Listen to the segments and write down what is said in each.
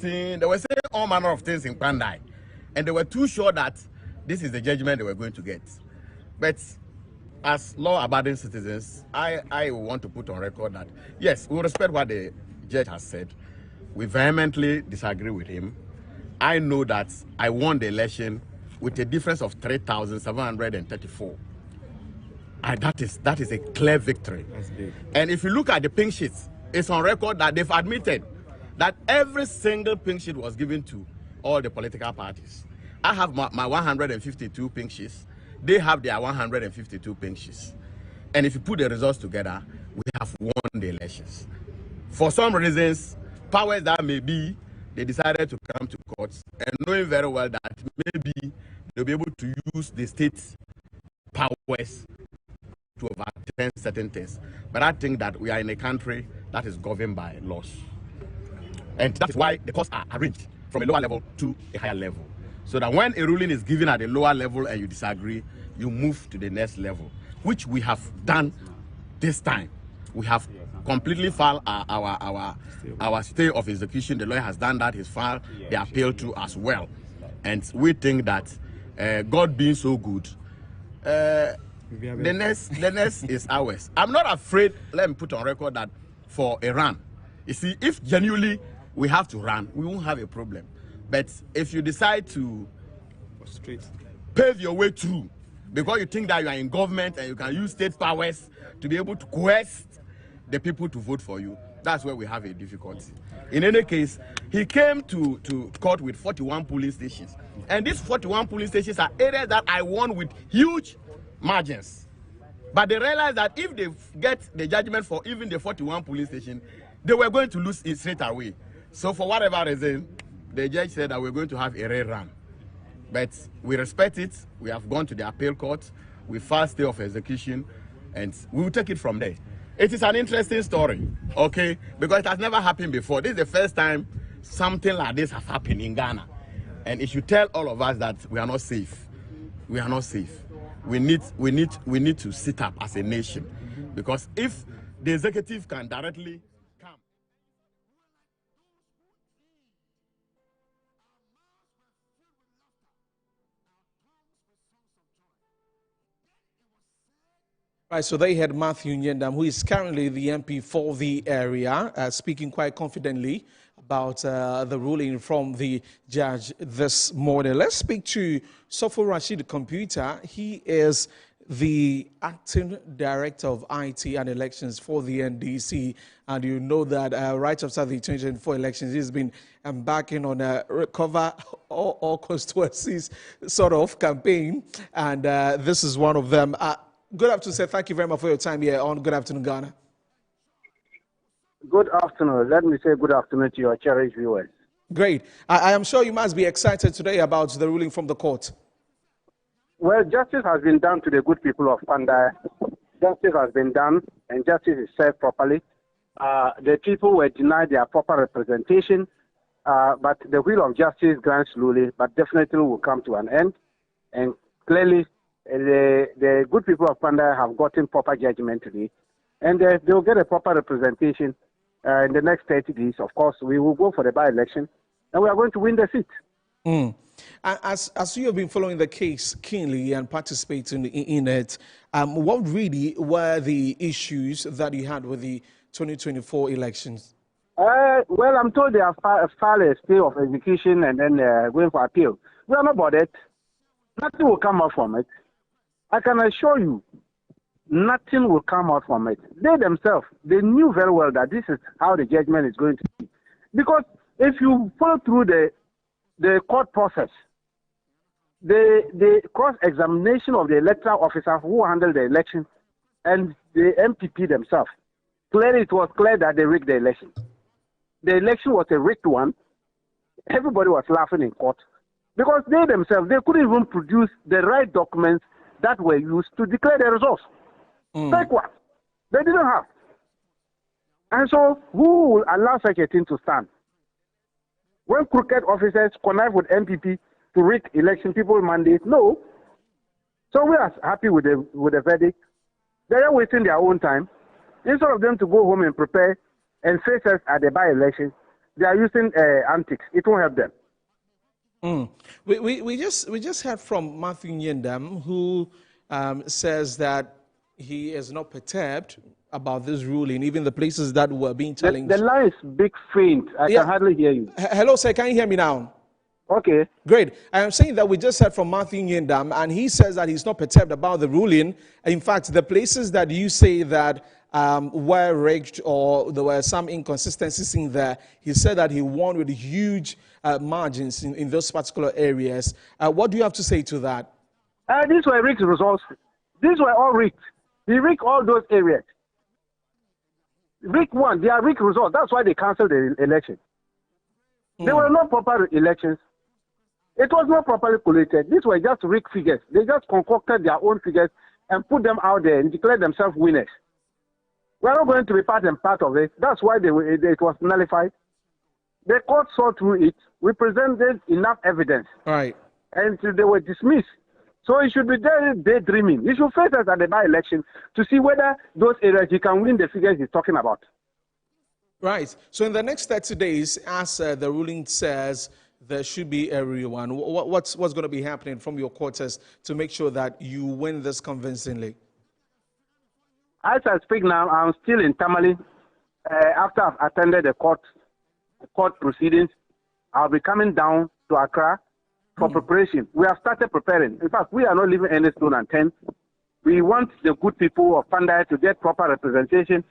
They were saying all manner of things in Pandai, and they were too sure that this is the judgment they were going to get. But as law-abiding citizens, I want to put on record that, yes, we respect what the judge has said. We vehemently disagree with him. I know that I won the election with a difference of 3,734. That is a clear victory. That's big. And if you look at the pink sheets, it's on record that they've admitted that every single pink sheet was given to all the political parties. I have my 152 pink sheets. They have their 152 pink sheets. And if you put the results together, we have won the elections. For some reasons, powers that may be, they decided to come to courts, and knowing very well that maybe they'll be able to use the state powers to overturn certain things. But I think that we are in a country that is governed by laws. And that's why the courts are arranged from a lower level to a higher level. So that when a ruling is given at a lower level and you disagree, you move to the next level, which we have done this time. We have completely filed our stay of execution. The lawyer has done that. He's filed the appeal to as well. And we think that God being so good, the next is ours. I'm not afraid, let me put on record that for a run. You see, if genuinely we have to run, we won't have a problem. But if you decide to pave your way through, because you think that you are in government and you can use state powers to be able to coerce the people to vote for you, that's where we have a difficulty. In any case, he came to court with 41 polling stations. And these 41 polling stations are areas that I won with huge margins. But they realized that if they get the judgment for even the 41 polling station, they were going to lose it straight away. So for whatever reason, the judge said that we're going to have a rare run. But we respect it. We have gone to the appeal court. We filed stay of execution, and we will take it from there. It is an interesting story, okay? Because it has never happened before. This is the first time something like this has happened in Ghana. And it should tell all of us that we are not safe. We are not safe. We need to sit up as a nation. Because if the executive can directly come. Right, so they had Matthew Nyendam, who is currently the MP for the area, speaking quite confidently about the ruling from the judge this morning. Let's speak to Sofo Rashid Computer. He is the acting director of IT and elections for the NDC. And you know that right after the 2024 elections, he's been embarking on a recover all constituencies sort of campaign. And this is one of them. Good afternoon, sir. Thank you very much for your time here on Good Afternoon, Ghana. Good afternoon. Let me say good afternoon to your cherished viewers. Great. I am sure you must be excited today about the ruling from the court. Well, justice has been done to the good people of Pandai. Justice has been done, and justice is served properly. The people were denied their proper representation, but the wheel of justice grinds slowly, but definitely will come to an end. And clearly, the good people of Pandai have gotten proper judgment today, and they'll get a proper representation in the next 30 days. Of course, we will go for the by-election, and we are going to win the seat. Mm. As you have been following the case keenly and participating in it, what really were the issues that you had with the 2024 elections? Well, I'm told they have filed a stay of execution and then going for appeal. We are not bothered. Nothing will come out from it. I can assure you, nothing will come out from it. They themselves, they knew very well that this is how the judgment is going to be. Because if you follow through the court process, the cross-examination of the electoral officer who handled the election and the MPP themselves, clearly it was clear that they rigged the election. The election was a rigged one. Everybody was laughing in court because they themselves, they couldn't even produce the right documents that were used to declare the results. Like what? They didn't have. And so who will allow such a thing to stand? When crooked officers connive with MPP to rig election people mandate, no. So we are happy with the verdict. They are wasting their own time. Instead of them to go home and prepare and face us at the by-election, they are using antics. It won't help them. We just heard from Matthew Nyendam, who says that he is not perturbed about this ruling, even the places that were being challenged. The line is big faint. I can hardly hear you. Hello, sir. Can you hear me now? Okay. Great. I am saying that we just heard from Matthew Nyendam, and he says that he's not perturbed about the ruling. In fact, the places that you say that were rigged or there were some inconsistencies in there, he said that he won with huge margins in those particular areas. What do you have to say to that? These were rigged results. These were all rigged. He rigged all those areas. Rigged one, they are rigged results. That's why they cancelled the election. They were not proper elections. It was not properly collated. These were just rigged figures. They just concocted their own figures and put them out there and declared themselves winners. We are not going to be part and part of it. That's why it was nullified. The court saw through it. We presented enough evidence. Right. And they were dismissed. So he should be there daydreaming. He should face us at the by-election to see whether those areas he can win the figures he's talking about. Right. So in the next 30 days, as the ruling says, there should be everyone. What's going to be happening from your quarters to make sure that you win this convincingly? As I speak now, I'm still in Tamale. After I've attended the court proceedings, I'll be coming down to Accra for preparation. We have started preparing. In fact, we are not leaving any stone unturned. We want the good people of Pandai to get proper representation,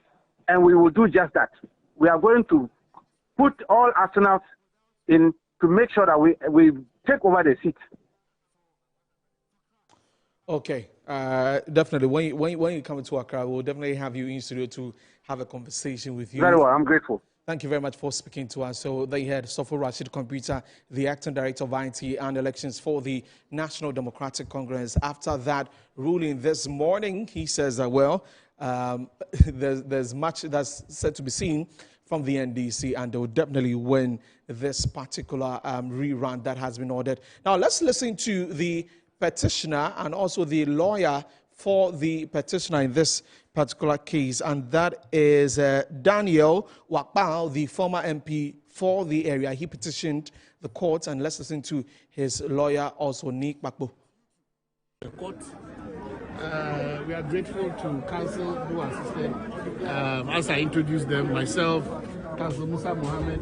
and we will do just that. We are going to put all arsenals in to make sure that we take over the seat. Okay, definitely. When you come to Accra, we'll definitely have you in studio to have a conversation with you. Very well, I'm grateful. Thank you very much for speaking to us. So they had Sopho Rashid Computer, the acting director of IT and elections for the National Democratic Congress. After that ruling this morning, he says that, well, there's much that's said to be seen from the NDC, and they will definitely win this particular rerun that has been ordered. Now, let's listen to the petitioner and also the lawyer for the petitioner in this particular case, and that is Daniel Wakpao, the former MP for the area. He petitioned the court, and let's listen to his lawyer, also Nick Bakbo. The court, we are grateful to counsel who assisted. As I introduced them, myself, Counsel Musa Mohammed,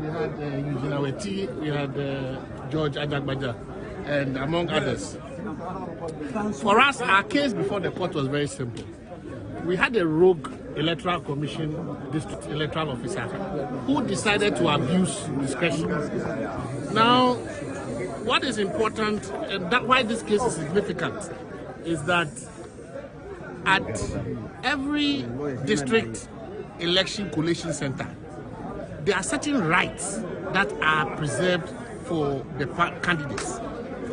we had Eugene Aweti, we had George Adagbaja, and among others. For us, our case before the court was very simple. We had a rogue electoral commission district electoral officer who decided to abuse discretion. Now, what is important, and why this case is significant, is that at every district election collation center, there are certain rights that are preserved for the candidates.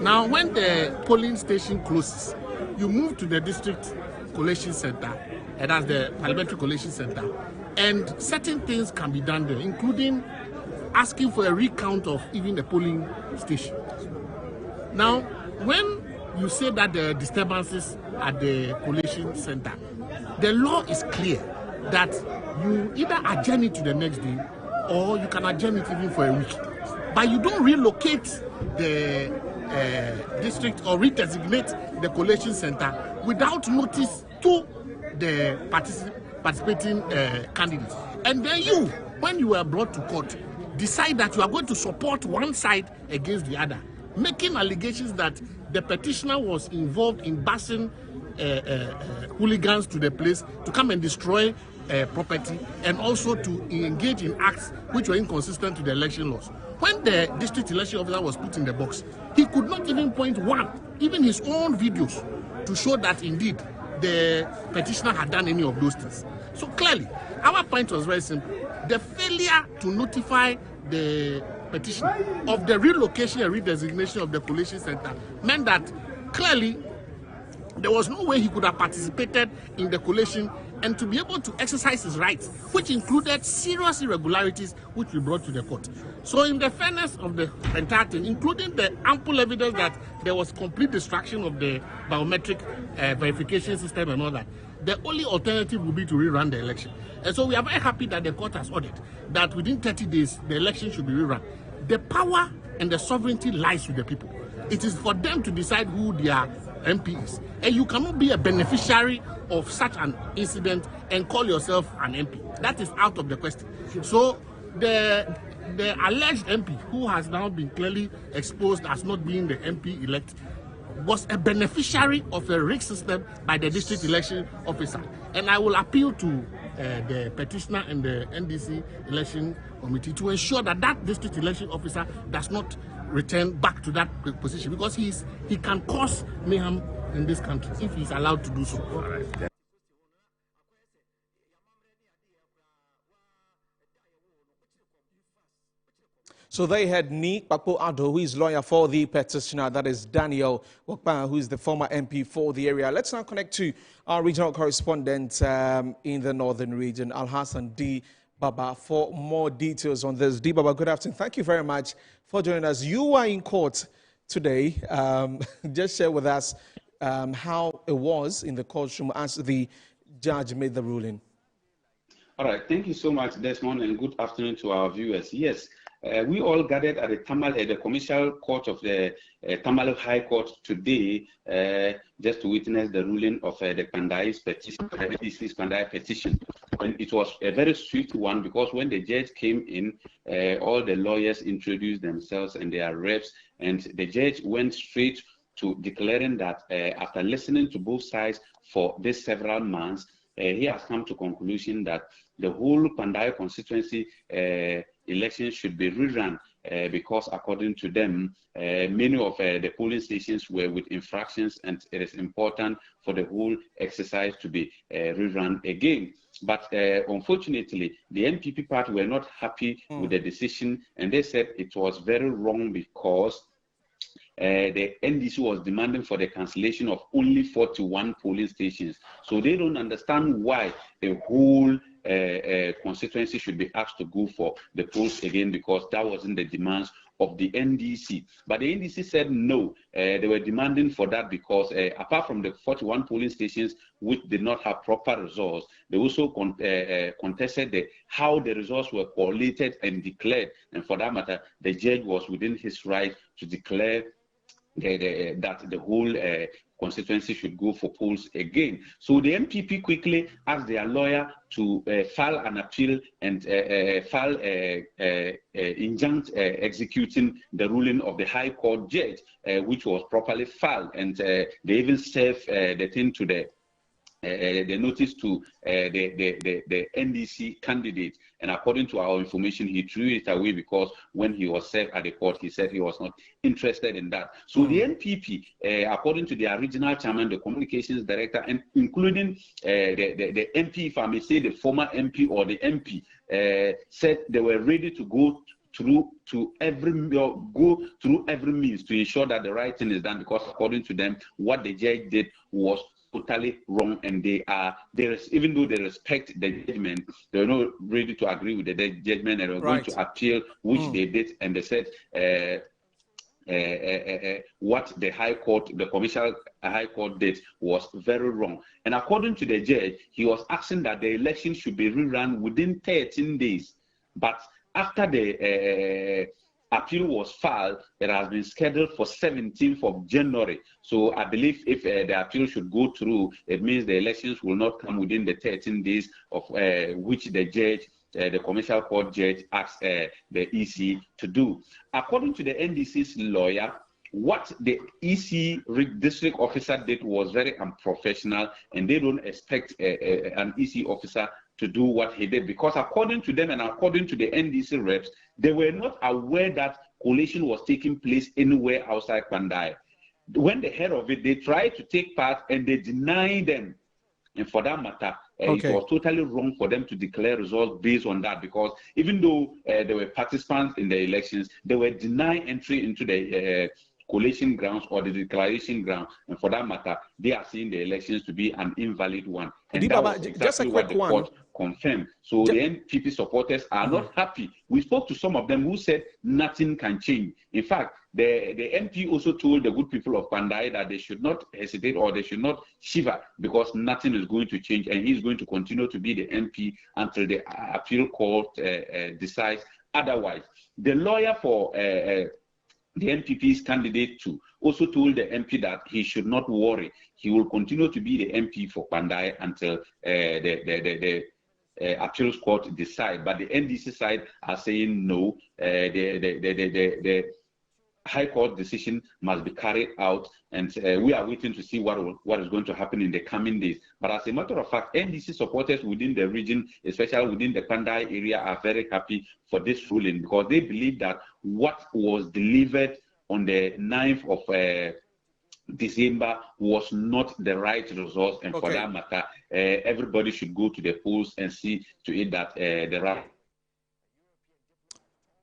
Now, when the polling station closes, you move to the district collation center, and that's the parliamentary collation center, and certain things can be done there, including asking for a recount of even the polling station. Now, when you say that there are disturbances at the collation center, the law is clear that you either adjourn it to the next day or you can adjourn it even for a week. But you don't relocate the district or redesignate the collation center without notice to the participating candidates. And then you, when you are brought to court, decide that you are going to support one side against the other, making allegations that the petitioner was involved in busing hooligans to the place to come and destroy property, and also to engage in acts which were inconsistent to the election laws. When the district election officer was put in the box, he could not even point even his own videos, to show that indeed the petitioner had done any of those things. So clearly, our point was very simple. The failure to notify the petitioner of the relocation and redesignation of the collation center meant that clearly there was no way he could have participated in the collation and to be able to exercise his rights, which included serious irregularities which we brought to the court. So in the fairness of the entire thing, including the ample evidence that there was complete destruction of the biometric verification system and all that, the only alternative will be to rerun the election. And so we are very happy that the court has ordered that within 30 days, the election should be rerun. The power and the sovereignty lies with the people. It is for them to decide who their MP is. And you cannot be a beneficiary of such an incident and call yourself an MP. That is out of the question. So the alleged MP, who has now been clearly exposed as not being the MP elect, was a beneficiary of a rigged system by the district election officer. And I will appeal to the petitioner and the NDC election committee to ensure that that district election officer does not return back to that position, because he can cause mayhem in this country if he's allowed to do so. So they had Ni Papo Ado, who is lawyer for the petitioner, that is Daniel Wokpa, who is the former MP for the area. Let's now connect to our regional correspondent in the northern region, Alhassan D. Baba, for more details on this. D. Baba, good afternoon. Thank you very much for joining us. You are in court today. Just share with us how it was in the courtroom as the judge made the ruling. All right. Thank you so much, Desmond, and good afternoon to our viewers. Yes. We all gathered at the commercial court of the Tamale High Court today just to witness the ruling of the Kandai's petition, the NDC's Kandai petition. And it was a very swift one, because when the judge came in, all the lawyers introduced themselves and their reps, and the judge went straight to declaring that after listening to both sides for these several months, he has come to conclusion that the whole Kandai constituency elections should be rerun because, according to them, many of the polling stations were with infractions, and it is important for the whole exercise to be rerun again. But unfortunately, the NPP party were not happy with the decision, and they said it was very wrong because the NDC was demanding for the cancellation of only 41 polling stations. So they don't understand why the whole constituency should be asked to go for the polls again, because that wasn't the demands of the NDC. But the NDC said no, they were demanding for that because apart from the 41 polling stations which did not have proper results, they also contested how the results were collated and declared. And for that matter, the judge was within his right to declare that the whole constituency should go for polls again. So the MPP quickly asked their lawyer to file an appeal and file injunct executing the ruling of the High Court judge, which was properly filed, and they even served the thing to the notice to the NDC candidate. And according to our information, he threw it away because when he was served at the court, he said he was not interested in that. So the NPP, according to their regional chairman, the communications director, and including the MP, if I may say the former MP or the MP, said they were ready to go through every means to ensure that the right thing is done, because according to them, what the judge did was totally wrong, and even though they respect the judgment, they're not ready to agree with the judgment, and they're going to appeal, which they did. And they said what the High Court, the commercial High Court did was very wrong. And according to the judge, he was asking that the election should be rerun within 13 days. But after the appeal was filed, it has been scheduled for 17th of January. So I believe if the appeal should go through, it means the elections will not come within the 13 days of which the judge, the commercial court judge, asked the EC to do. According to the NDC's lawyer, what the EC district officer did was very unprofessional, and they don't expect an EC officer to do what he did, because according to them and according to the NDC reps, they were not aware that collation was taking place anywhere outside Kandai. When they heard of it, they tried to take part and they denied them. And for that matter, it was totally wrong for them to declare results based on that, because even though they were participants in the elections, they were denied entry into the collation grounds or the declaration ground, and for that matter, they are seeing the elections to be an invalid one. And that was exactly just a quick what the court confirmed. So the NPP supporters are not happy. We spoke to some of them who said nothing can change. In fact, The MP also told the good people of Pandai that they should not hesitate or they should not shiver because nothing is going to change, and he's going to continue to be the MP until the appeal court decides otherwise. The lawyer for the NPP's candidate too also told the MP that he should not worry. He will continue to be the MP for Pandai until the appeals court decide. But the NDC side are saying no. The High Court decision must be carried out, and we are waiting to see what is going to happen in the coming days. But as a matter of fact, NDC supporters within the region, especially within the Pandai area, are very happy for this ruling because they believe that what was delivered on the 9th of December was not the right result, and for that matter, everybody should go to the polls and see to it that the right.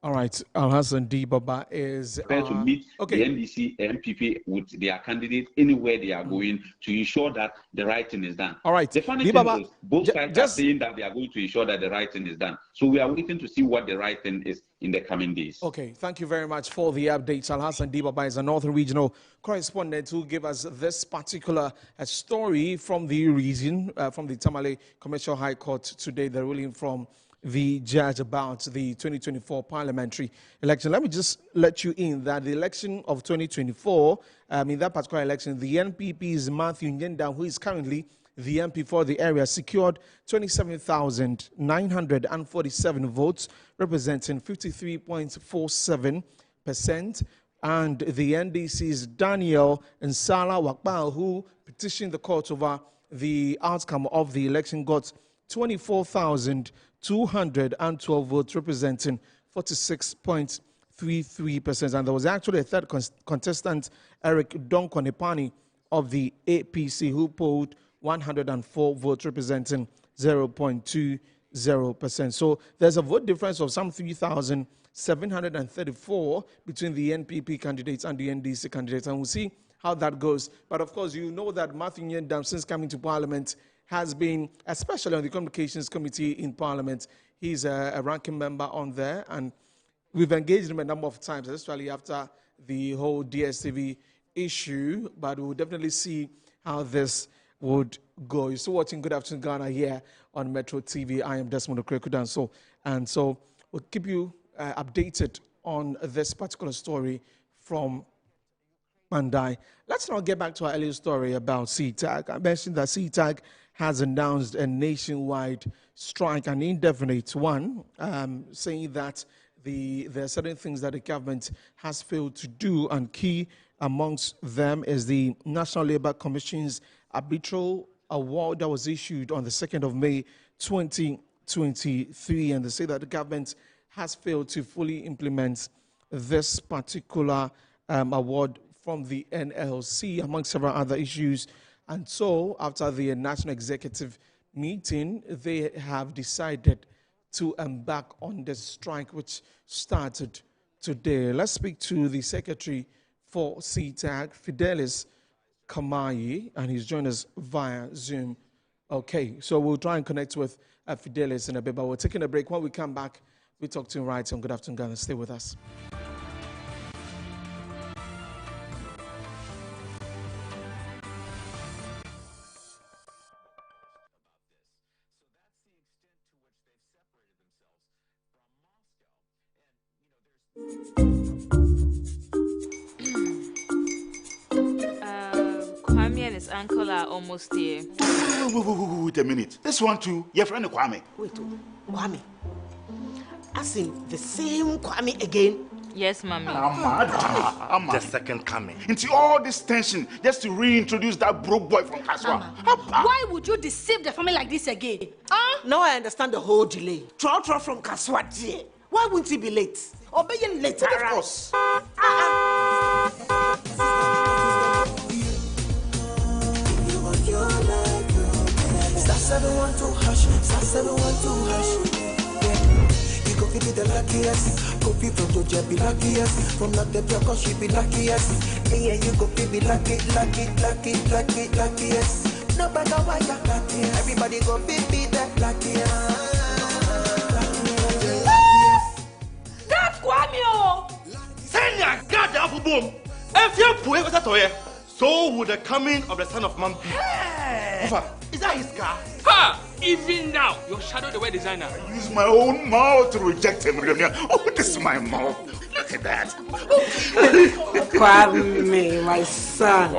All right, Alhassan D. Baba is to meet the NDC MPP with their candidate anywhere they are going to ensure that the right thing is done. All right, the funny thing is both sides are saying that they are going to ensure that the right thing is done. So we are waiting to see what the right thing is in the coming days. Okay, thank you very much for the updates. Alhassan D. Baba is a Northern Regional correspondent who gave us this particular story from the region, from the Tamale Commercial High Court today, the ruling from the judge about the 2024 parliamentary election. Let me just let you in that the election of 2024, in that particular election, the NPP's Matthew Nyenda, who is currently the MP for the area, secured 27,947 votes, representing 53.47%. And the NDC's Daniel Nsala Wakbal, who petitioned the court over the outcome of the election, got 24,212 votes, representing 46.33%. And there was actually a third contestant, Eric Donkonepani of the APC, who polled 104 votes, representing 0.20%. So there's a vote difference of some 3,734 between the NPP candidates and the NDC candidates. And we'll see how that goes. But of course, you know that Matthew Nyenda, since coming to Parliament, has been, especially on the Communications Committee in Parliament, he's a ranking member on there, and we've engaged him a number of times, especially after the whole DSTV issue, but we'll definitely see how this would go. You're still watching Good Afternoon Ghana here on Metro TV. I am Desmond Okrekudanso, and so we'll keep you updated on this particular story from Pandai. Let's now get back to our earlier story about CTAG. I mentioned that CTAG has announced a nationwide strike, an indefinite one, saying that there are certain things that the government has failed to do, and key amongst them is the National Labour Commission's arbitral award that was issued on the 2nd of May 2023, and they say that the government has failed to fully implement this particular award from the NLC, among several other issues. And so, after the National Executive meeting, they have decided to embark on the strike, which started today. Let's speak to the Secretary for CTAG, Fidelis Kamayi, and he's joined us via Zoom. Okay, so we'll try and connect with Fidelis in a bit, but we're taking a break. When we come back, we talk to him right on Good Afternoon Ghana. Stay with us. Kwame and his uncle are almost here. Wait a minute. This one too, your friend Kwame. Wait, Kwame. As in the same Kwame again? Yes, Mommy. The second coming. Into all this tension just to reintroduce that broke boy from Kaswa. Why would you deceive the family like this again? Now I understand the whole delay. Troll from Kaswa, dear. Why wouldn't he be late? Or be late, of course. Star 712 hash, star 712 hash. You go be the luckiest. Copy from Georgia be luckiest. From not the cause she be luckiest. Yeah, you go be luckiest. No matter why you're luckiest. Everybody go be that luckiest. That Kwame! Send your God up boom. If you put it toye, so would the coming of the Son of Man be. Is that his car? Ha! Even now, your shadow the way designer. I use my own mouth to reject him. Oh, this is my mouth. Look at that. Kwame, my son.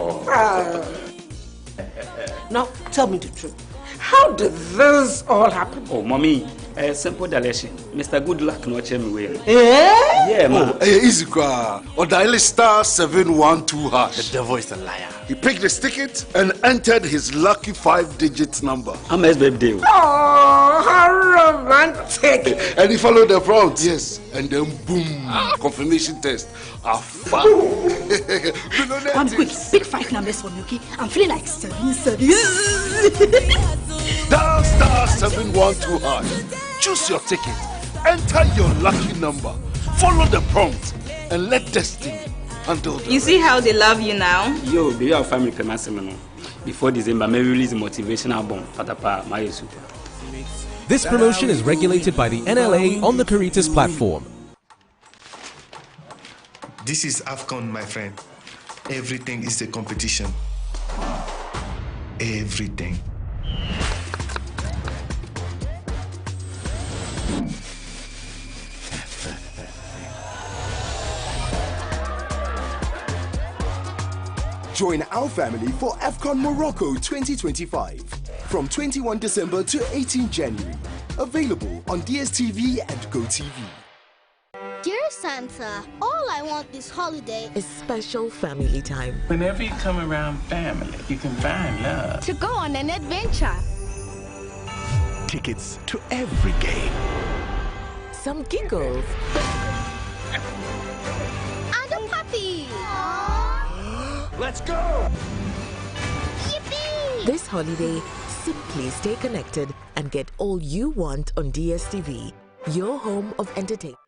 Now, tell me the truth. How did this all happen? Oh, mommy, simple direction. Mr. Goodluck no check me well. Yeah, man. Easy cry. Or dial star 712 hash. The devil is a liar. He picked his ticket and entered his lucky 5-digit number. I'm a baby. Oh, how romantic. And he followed the prompt. Yes. And then boom. Confirmation test. One quick, pick 5 numbers for me, okay? I'm feeling like 7. Dial star 712 hash. Choose your ticket. Enter your lucky number. Follow the prompt. And let destiny handle the You see how they love you now? Yo, do you have family permission? Before December, may release a motivational album. Patapa, my super. This promotion is regulated by the NLA on the Caritas platform. This is AFCON, my friend. Everything is a competition. Everything. Join our family for AFCON Morocco 2025 from 21 December to 18 January. Available on DSTV and GoTV. Dear Santa, all I want this holiday is special family time. Whenever you come around family, you can find love. To go on an adventure. Tickets to every game. Some giggles. And a puppy. Let's go! Yippee! This holiday, simply stay connected and get all you want on DSTV, your home of entertainment.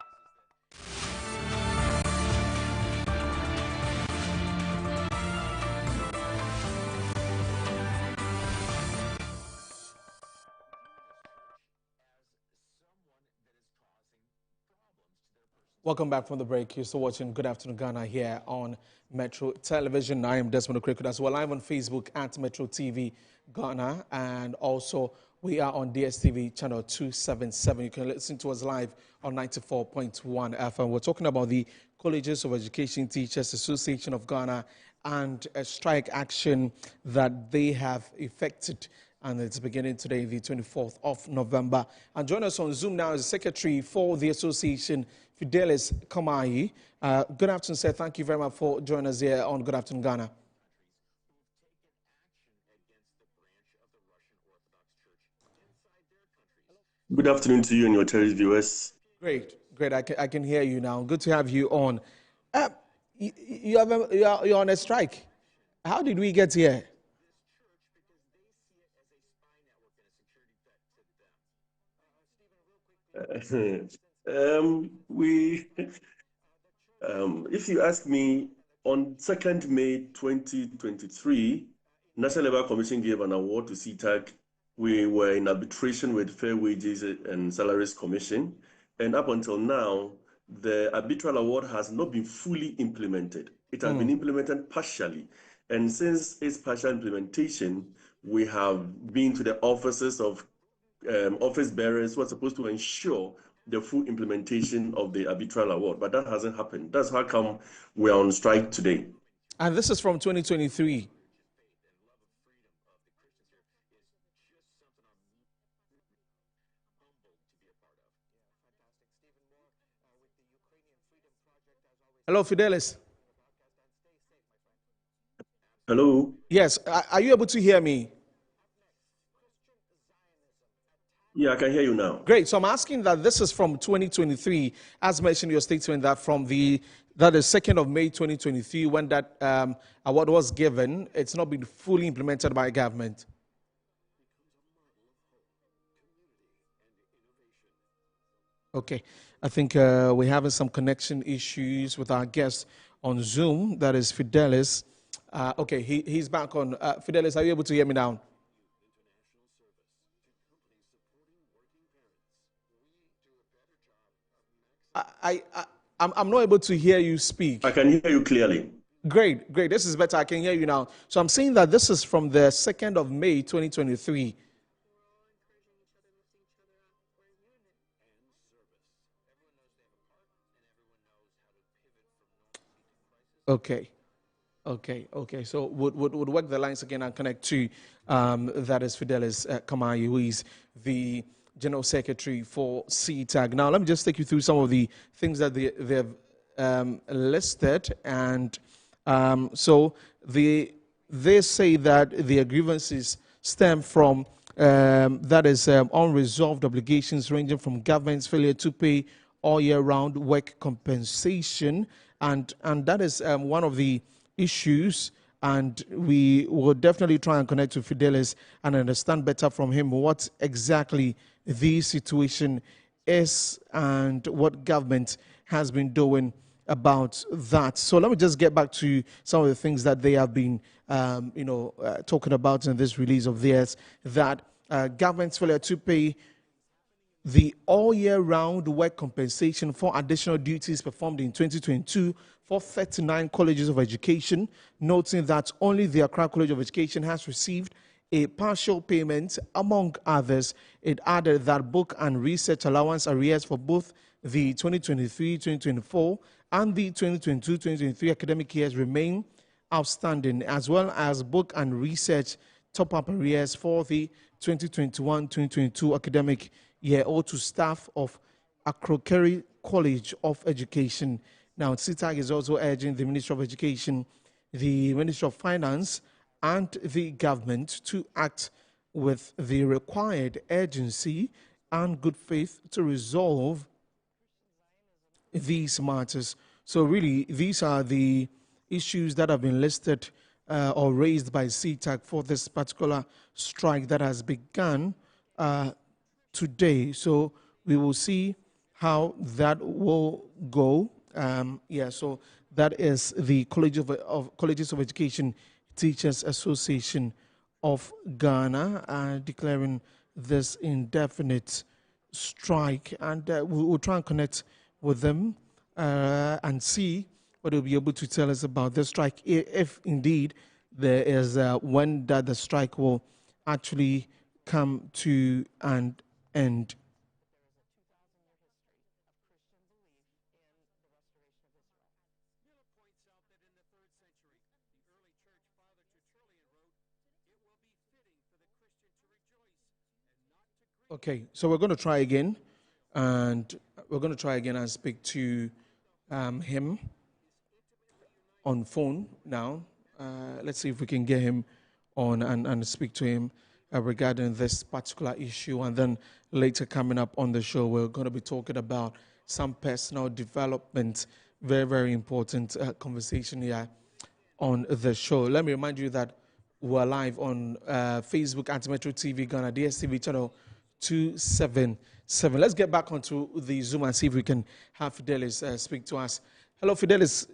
Welcome back from the break. You're still watching Good Afternoon Ghana here on Metro Television. I am Desmond Okreku as well. Live on Facebook at Metro TV Ghana, and also we are on DSTV channel 277. You can listen to us live on 94.1 FM. We're talking about the Colleges of Education Teachers Association of Ghana and a strike action that they have effected. And it's beginning today, the 24th of November. And join us on Zoom now is the Secretary for the Association, Fidelis Kamai. Good afternoon, sir. Thank you very much for joining us here on Good Afternoon Ghana. Good afternoon to you and your terrorist viewers. Great. I can hear you now. Good to have you on. You're on a strike. How did we get here? If you ask me, on 2nd May 2023, National Labour Commission gave an award to CTAG. We were in arbitration with Fair Wages and Salaries Commission, and up until now, the arbitral award has not been fully implemented. It has been implemented partially, and since its partial implementation, we have been to the offices of office bearers who are supposed to ensure the full implementation of the arbitral award, but that hasn't happened. That's how come we're on strike today. And this is from 2023. Hello, Fidelis. Hello. Yes, are you able to hear me? Yeah, I can hear you now. Great. So I'm asking that this is from 2023, as mentioned in your statement, that that is 2nd of May 2023, when that award was given, it's not been fully implemented by government. Okay. I think we're having some connection issues with our guest on Zoom. That is Fidelis. Okay, he's back on. Fidelis, are you able to hear me now? I'm not able to hear you speak. I can hear you clearly. Great, great. This is better. I can hear you now. So I'm saying that this is from the 2nd of May, 2023. Okay. So would work the lines again and connect to that is Fidelis Kamayi, who is the General Secretary for CTAG. Now, let me just take you through some of the things that they've listed. And so they say that their grievances stem from unresolved obligations ranging from government's failure to pay all year round work compensation. And that is one of the issues, and we will definitely try and connect to Fidelis and understand better from him what exactly the situation is and what government has been doing about that. So let me just get back to some of the things that they have been talking about in this release of theirs, that government's failure to pay the all-year-round work compensation for additional duties performed in 2022 for 39 colleges of education, noting that only the Accra College of Education has received a partial payment. Among others, it added that book and research allowance arrears for both the 2023-2024 and the 2022-2023 academic years remain outstanding, as well as book and research top-up arrears for the 2021-2022 academic year owed to staff of Akrokeri College of Education. Now, CTAG is also urging the Ministry of Education, the Ministry of Finance, and the government to act with the required urgency and good faith to resolve these matters. So really, these are the issues that have been listed or raised by CTAG for this particular strike that has begun today. So we will see how that will go. So that is the Colleges of Education Teachers Association of Ghana declaring this indefinite strike, and we will try and connect with them and see what they'll be able to tell us about this strike, if indeed there is when that the strike will actually come to an end. Okay, so we're going to try again, and speak to him on phone now. Let's see if we can get him on and speak to him regarding this particular issue. And then later coming up on the show, we're going to be talking about some personal development. Very, very important conversation here on the show. Let me remind you that we're live on Facebook at Metro TV Ghana, DSTV channel 277. Let's get back onto the Zoom and see if we can have Fidelis speak to us. Hello, Fidelis.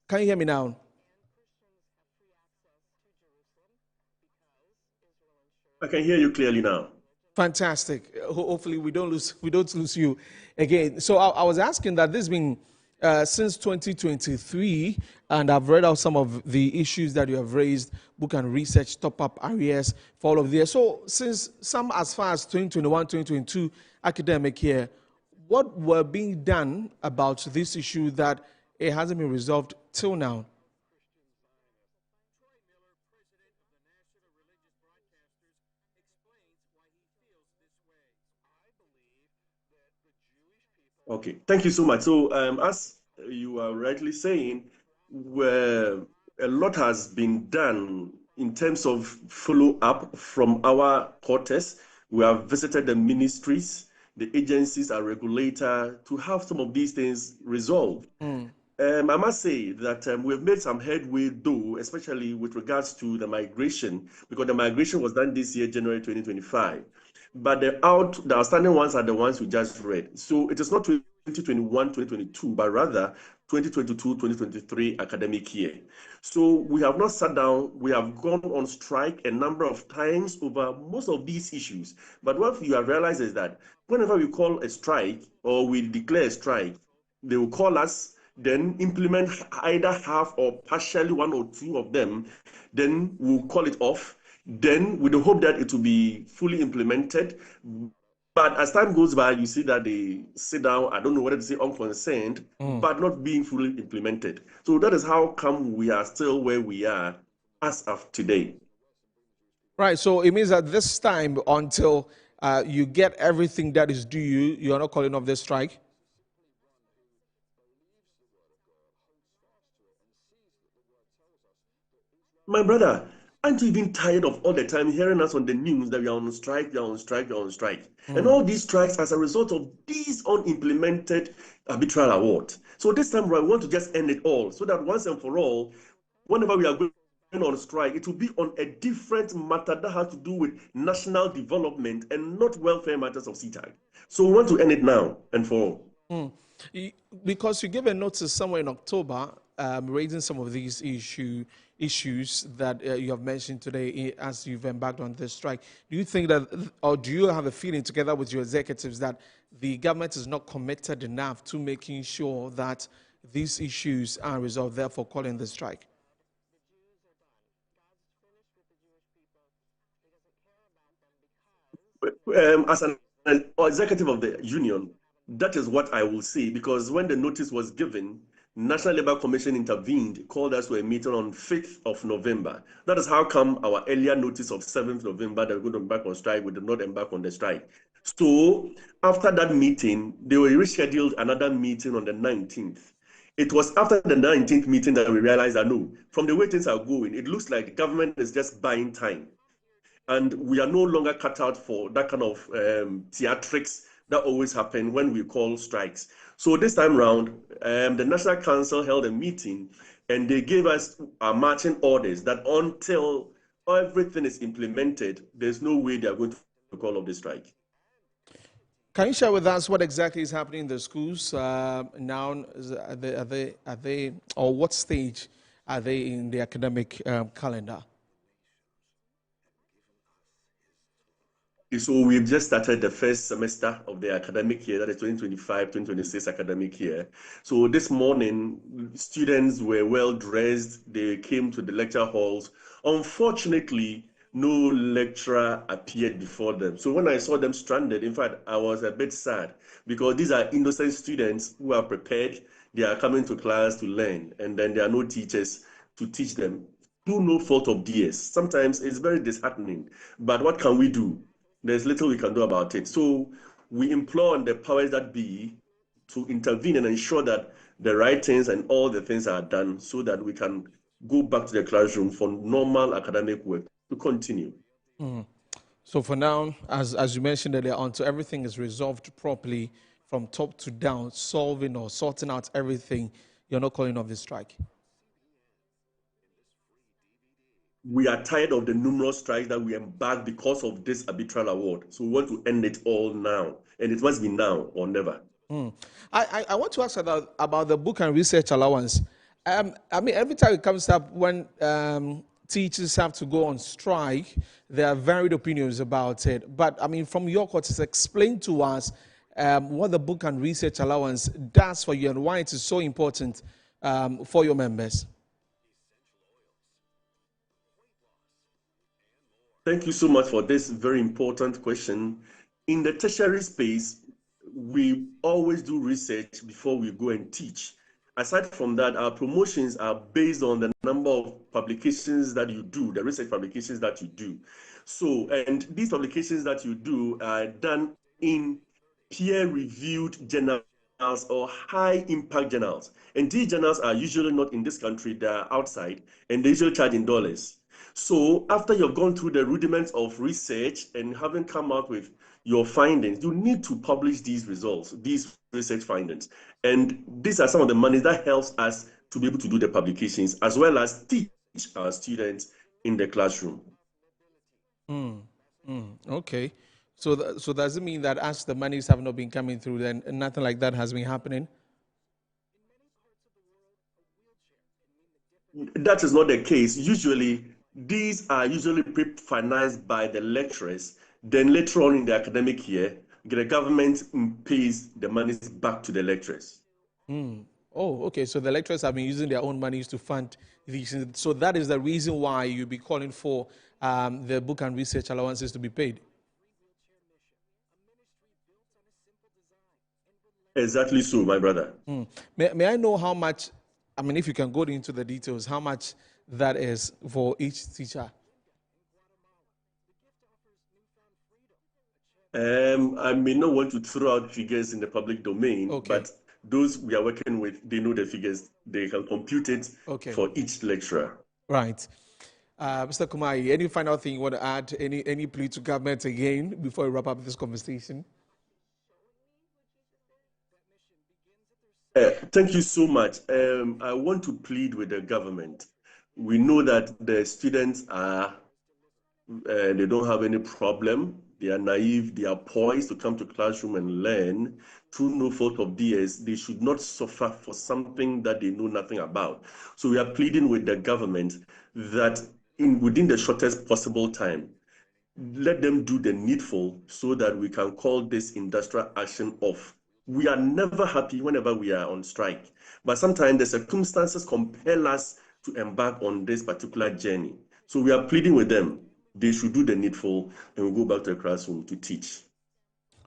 Can you hear me now? I can hear you clearly now. Fantastic. Hopefully we don't lose you again. So I was asking that this has been since 2023, and I've read out some of the issues that you have raised, book and research, top-up arrears for all of this. So since some as far as 2021-2022 academic year, what were being done about this issue that it hasn't been resolved till now? Okay, thank you so much. So as you are rightly saying, a lot has been done in terms of follow-up from our quarters. We have visited the ministries, the agencies, our regulator, to have some of these things resolved. I must say that we've made some headway, though, especially with regards to the migration, because the migration was done this year, January 2025. But the outstanding ones are the ones we just read. So it is not 2021-2022, but rather 2022-2023 academic year. So we have not sat down. We have gone on strike a number of times over most of these issues. But what you have realized is that whenever we call a strike or we declare a strike, They will call us, then implement either half or partially one or two of them. Then we'll call it off. Then with the hope that it will be fully implemented. But as time goes by, you see that they sit down, I don't know whether to say unconcerned, but not being fully implemented. So that is how come we are still where we are as of today. Right, so it means that this time, until you get everything that is due you, you're not calling off this strike? My brother, aren't you even tired of all the time hearing us on the news that we are on strike, we are on strike, we are on strike? And all these strikes as a result of these unimplemented arbitral award. So this time around, we want to just end it all so that once and for all, whenever we are going on strike, it will be on a different matter that has to do with national development and not welfare matters of CTAG. So we want to end it now and for all. Because you gave a notice somewhere in October raising some of these issues that you have mentioned today as you've embarked on this strike. Do you think that, or do you have a feeling together with your executives that the government is not committed enough to making sure that these issues are resolved, therefore calling the strike? As an executive of the union, that is what I will say, because when the notice was given, National Labour Commission intervened, called us to a meeting on 5th of November. That is how come our earlier notice of 7th November that we're going to embark on strike, we did not embark on the strike. So after that meeting, they were rescheduled another meeting on the 19th. It was after the 19th meeting that we realized that no, from the way things are going, it looks like the government is just buying time. And we are no longer cut out for that kind of theatrics that always happen when we call strikes. So this time around, the National Council held a meeting and they gave us our marching orders that until everything is implemented, there's no way they're going to call off the strike. Can you share with us what exactly is happening in the schools now? Are they, or what stage are they in the academic calendar? So we've just started the first semester of the academic year, that is 2025-2026 academic year. So this morning, students were well dressed. They came to the lecture halls. Unfortunately, no lecturer appeared before them. So when I saw them stranded, in fact, I was a bit sad because these are innocent students who are prepared. They are coming to class to learn, and then there are no teachers to teach them through no fault of theirs. Sometimes it's very disheartening, but what can we do? There's little we can do about it. So we implore on the powers that be to intervene and ensure that the right things and all the things are done so that we can go back to the classroom for normal academic work to continue. So for now, as you mentioned earlier, until everything is resolved properly from top to down, solving or sorting out everything, you're not calling off the strike? We are tired of the numerous strikes that we embarked because of this arbitral award. So we want to end it all now. And it must be now or never. I want to ask about the book and research allowance. I mean, every time it comes up when teachers have to go on strike, there are varied opinions about it. But, I mean, from your quarters, explain to us what the book and research allowance does for you and why it is so important for your members. Thank you so much for this very important question. In the tertiary space, we always do research before we go and teach. Aside from that, our promotions are based on the number of publications that you do, the research publications that you do. So, and these publications that you do are done in peer-reviewed journals or high-impact journals. And these journals are usually not in this country, they're outside, and they usually charge in dollars. So after you've gone through the rudiments of research and haven't come out with your findings, you need to publish these results, these research findings. And these are some of the money that helps us to be able to do the publications as well as teach our students in the classroom. Okay. So does it mean that as the monies have not been coming through, then nothing like that has been happening? That is not the case. Usually, these are usually pre-financed by the lecturers. Then later on in the academic year, the government pays the monies back to the lecturers. Oh, okay. So the lecturers have been using their own monies to fund these. So that is the reason why you'll be calling for the book and research allowances to be paid. Exactly so, my brother. May I know how much, I mean, if you can go into the details, how much that is for each teacher? I may not want to throw out figures in the public domain, but those we are working with, they know the figures. They can compute it for each lecturer. Right. Mr. Kumai, any final thing you want to add? Any plea to government again before we wrap up this conversation? Thank you so much. I want to plead with the government. We know that the students are, they don't have any problem. They are naive. They are poised to come to classroom and learn through no fault of theirs. They should not suffer for something that they know nothing about. So we are pleading with the government that within the shortest possible time, let them do the needful so that we can call this industrial action off. We are never happy whenever we are on strike, but sometimes the circumstances compel us to embark on this particular journey. So we are pleading with them. They should do the needful and we'll go back to the classroom to teach.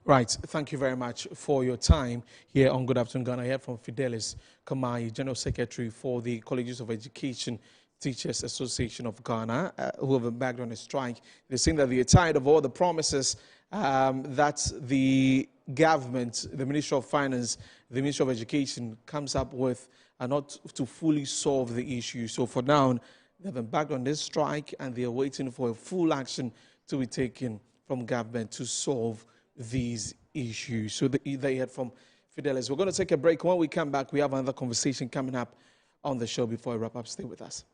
Right. Thank you very much for your time here on Good Afternoon Ghana. I heard from Fidelis Kamai, General Secretary for the Colleges of Education Teachers Association of Ghana, who have embarked on a strike. They're saying that they're tired of all the promises that the government, the Ministry of Finance, the Ministry of Education comes up with, and not to fully solve the issue. So for now, they've embarked on this strike and they are waiting for a full action to be taken from government to solve these issues. So they heard from Fidelis. We're going to take a break. When we come back, we have another conversation coming up on the show. Before I wrap up, stay with us.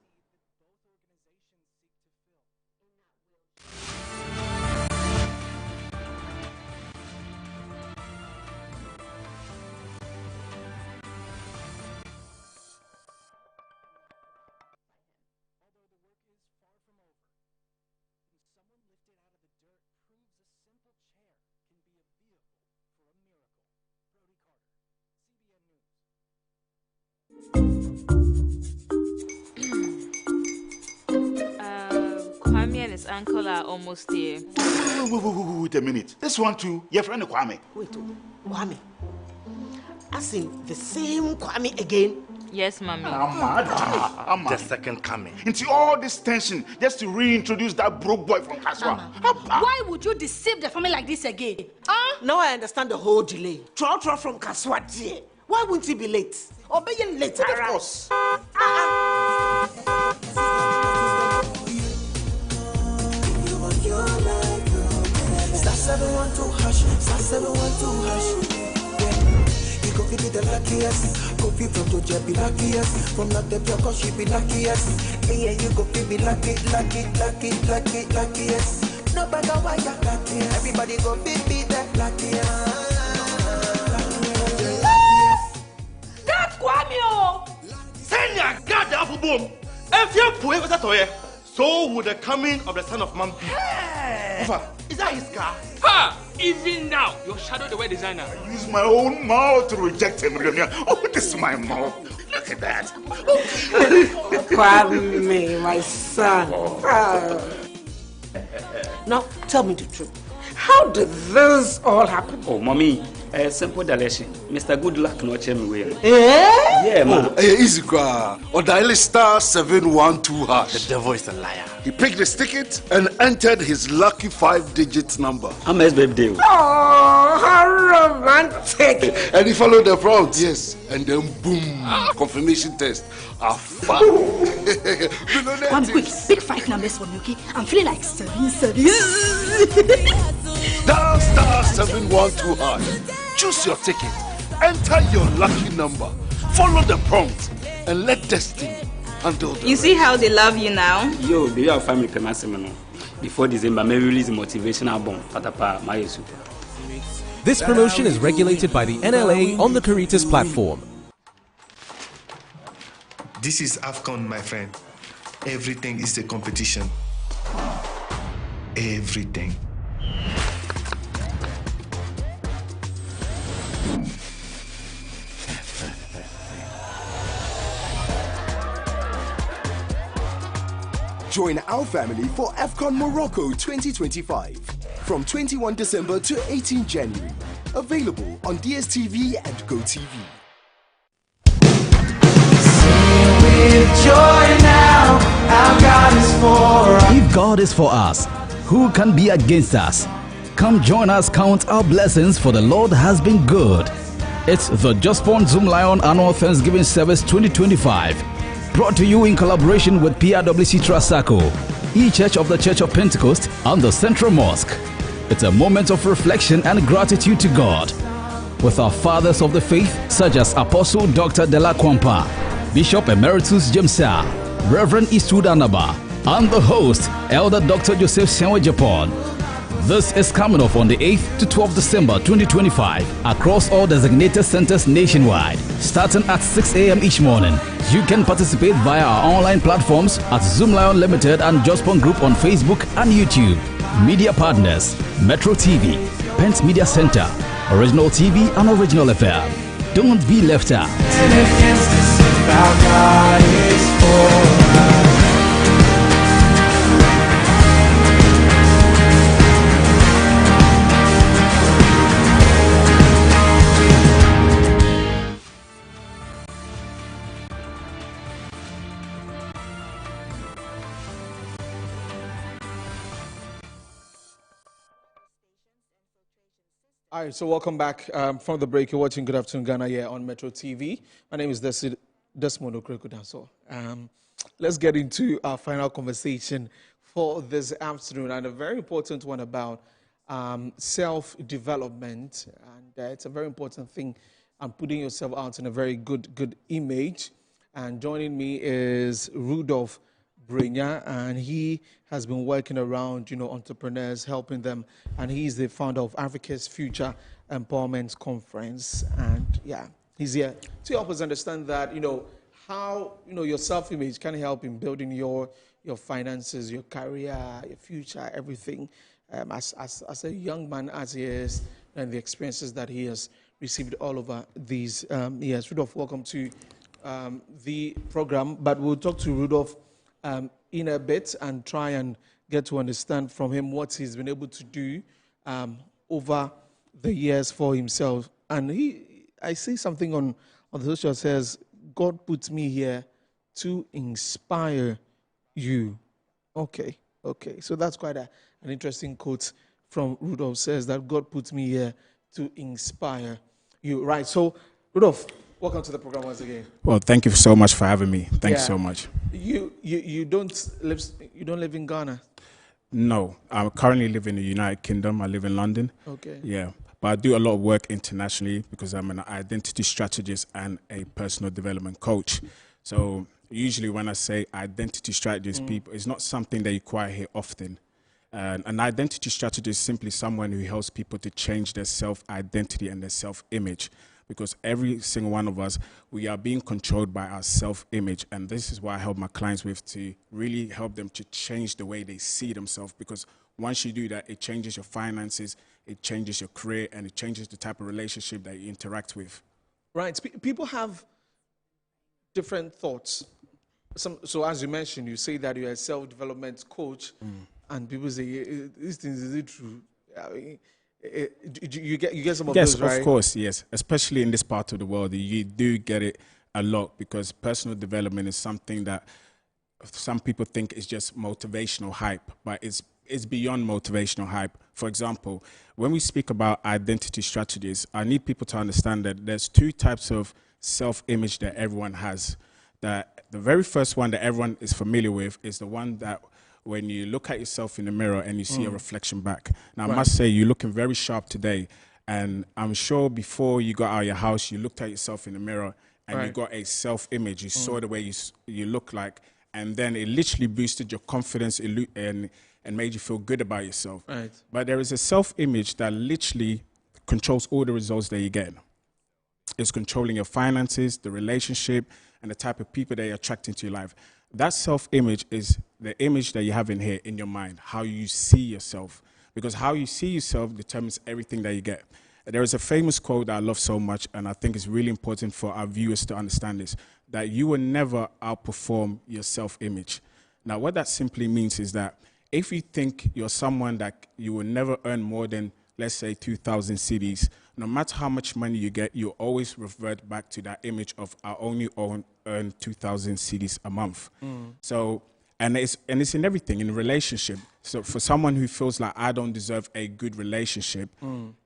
Kwame and his uncle are almost here. Wait a minute. This one too, your friend Kwame. Wait, Kwame. As in the same Kwame again? Yes, Mommy. I'm the second coming. Into all this tension, just to reintroduce that broke boy from Kaswa. Why would you deceive the family like this again? Now I understand the whole delay. Troll from Kaswa. Why wouldn't he be late? Or be late, of course. Star 712 hash, star 712 hash. You go be the luckiest. Go be from Georgia, be luckiest. From Natepia, cause she be luckiest. Yeah, you go be luckiest. No matter why you're luckiest. Everybody go be the luckiest. That's Kwame! Send your God the apple boom. If you're poor, what's that? So would the coming of the Son of Man be. Hey. Is that his car? Ha! Even now, your shadow the way designer. I use my own mouth to reject him. Oh, this is my mouth. Look at that. Kwame, my son. Now, tell me the truth. How did this all happen? Oh, Mommy, simple direction. Mr. Goodluck no check me well. Yeah, man. Easy, or dial star 712 hash. The devil is a liar. He picked his ticket and entered his lucky 5-digit number. I'm a birthday. Oh, how romantic! And he followed the prompt, yes. And then boom, confirmation test. One quick, pick 5 numbers for me, okay? I'm feeling like 7. Dial star 712 hash. Choose your ticket. Enter your lucky number. Follow the prompt and let destiny handle the You see how they love you now? Yo, do you have family payment? Before December, may release a motivational album. Patapa, my super. This promotion is regulated by the NLA on the Caritas platform. This is AFCON, my friend. Everything is a competition. Everything. Join our family for AFCON Morocco 2025 from 21 December to 18 January. Available on DSTV and GoTV. If God is for us, who can be against us? Come join us, count our blessings, for the Lord has been good. It's the Just Born Zoom Lion Annual Thanksgiving Service 2025, brought to you in collaboration with PRWC Trasaco, E-Church of the Church of Pentecost, and the Central Mosque. It's a moment of reflection and gratitude to God, with our fathers of the faith such as Apostle Dr. Dela Kwampa, Bishop Emeritus Jemsa, Reverend Eastwood Anaba, and the host, Elder Dr. Joseph Senwe Japan. This is coming off on the 8th to 12th December 2025 across all designated centers nationwide, starting at 6 a.m. each morning. You can participate via our online platforms at Zoom Lion Limited and Jospon Group on Facebook and YouTube. Media partners, Metro TV, Pence Media Center, Original TV and Original FM. Don't be left out. All right, so welcome back from the break. You're watching Good Afternoon Ghana here on Metro TV. My name is Desmond Okrekudanso. Let's get into our final conversation for this afternoon, and a very important one about self-development. And it's a very important thing, and putting yourself out in a very good image. And joining me is Rudolph Brenya, and he has been working around, entrepreneurs, helping them, and he's the founder of Africa's Future Empowerment Conference. And yeah, he's here to help us understand that, how, your self-image can help in building your finances, your career, your future, everything. As a young man as he is, and the experiences that he has received all over these years. Rudolph, welcome to the program, but we'll talk to Rudolph in a bit and try and get to understand from him what he's been able to do over the years for himself. And I see something on the social says, God puts me here to inspire you. Okay. So that's quite an interesting quote from Rudolph, says that God puts me here to inspire you. Right, so Rudolph, welcome to the program once again. Well, thank you so much for having me. Thanks so much. You don't live in Ghana? No, I currently live in the United Kingdom. I live in London. Okay. Yeah, but I do a lot of work internationally because I'm an identity strategist and a personal development coach. So usually when I say identity strategist, people, it's not something that you quite hear often. An identity strategist is simply someone who helps people to change their self-identity and their self-image. Because every single one of us, we are being controlled by our self-image. And this is what I help my clients with, to really help them to change the way they see themselves. Because once you do that, it changes your finances, it changes your career, and it changes the type of relationship that you interact with. Right. People have different thoughts. So as you mentioned, you say that you're a self-development coach, and people say, these things, is it true? I mean, you get some of those, right? Yes, of course, yes. Especially in this part of the world, you do get it a lot, because personal development is something that some people think is just motivational hype, but it's beyond motivational hype. For example, when we speak about identity strategies, I need people to understand that there's two types of self-image that everyone has. The very first one that everyone is familiar with is the one that when you look at yourself in the mirror and you see a reflection back. Now, I must say, you're looking very sharp today. And I'm sure before you got out of your house, you looked at yourself in the mirror and you got a self-image. You saw the way you look like. And then it literally boosted your confidence and made you feel good about yourself. Right. But there is a self-image that literally controls all the results that you get. It's controlling your finances, the relationship, and the type of people that you attract into your life. That self-image is the image that you have in here in your mind, how you see yourself. Because how you see yourself determines everything that you get. There is a famous quote that I love so much, and I think it's really important for our viewers to understand this, that you will never outperform your self-image. Now, what that simply means is that if you think you're someone that you will never earn more than, let's say, 2,000 cedis, no matter how much money you get, you always revert back to that image of I only earn 2,000 cedis a month. So, and it's in everything, in a relationship. So for someone who feels like I don't deserve a good relationship,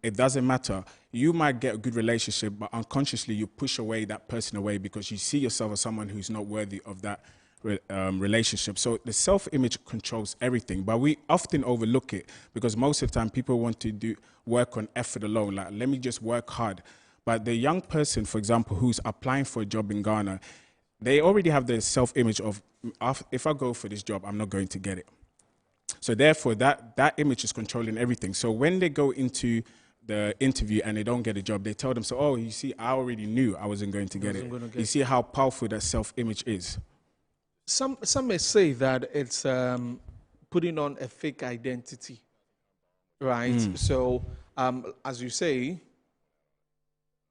it doesn't matter. You might get a good relationship, but unconsciously you push away that person away because you see yourself as someone who's not worthy of that relationship. So the self-image controls everything, but we often overlook it because most of the time people want to do work on effort alone. Like, let me just work hard. But the young person, for example, who's applying for a job in Ghana, they already have the self-image of, if I go for this job, I'm not going to get it. So therefore, that image is controlling everything. So when they go into the interview and they don't get a job, they tell themselves, oh, you see, I already knew I wasn't going to get it. You see how powerful that self-image is. Some may say that it's putting on a fake identity, right? So, as you say,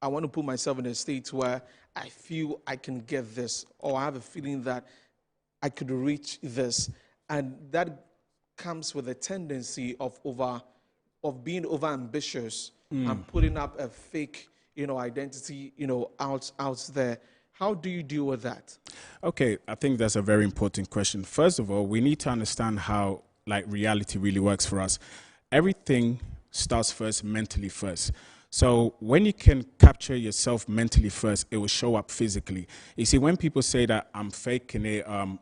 I want to put myself in a state where I feel I can get this, or I have a feeling that I could reach this, and that comes with a tendency of being over ambitious and putting up a fake, identity, out there. How do you deal with that? Okay, I think that's a very important question. First of all, we need to understand how reality really works for us. Everything starts first, mentally first. So when you can capture yourself mentally first, it will show up physically. You see, when people say that I'm faking it, I'm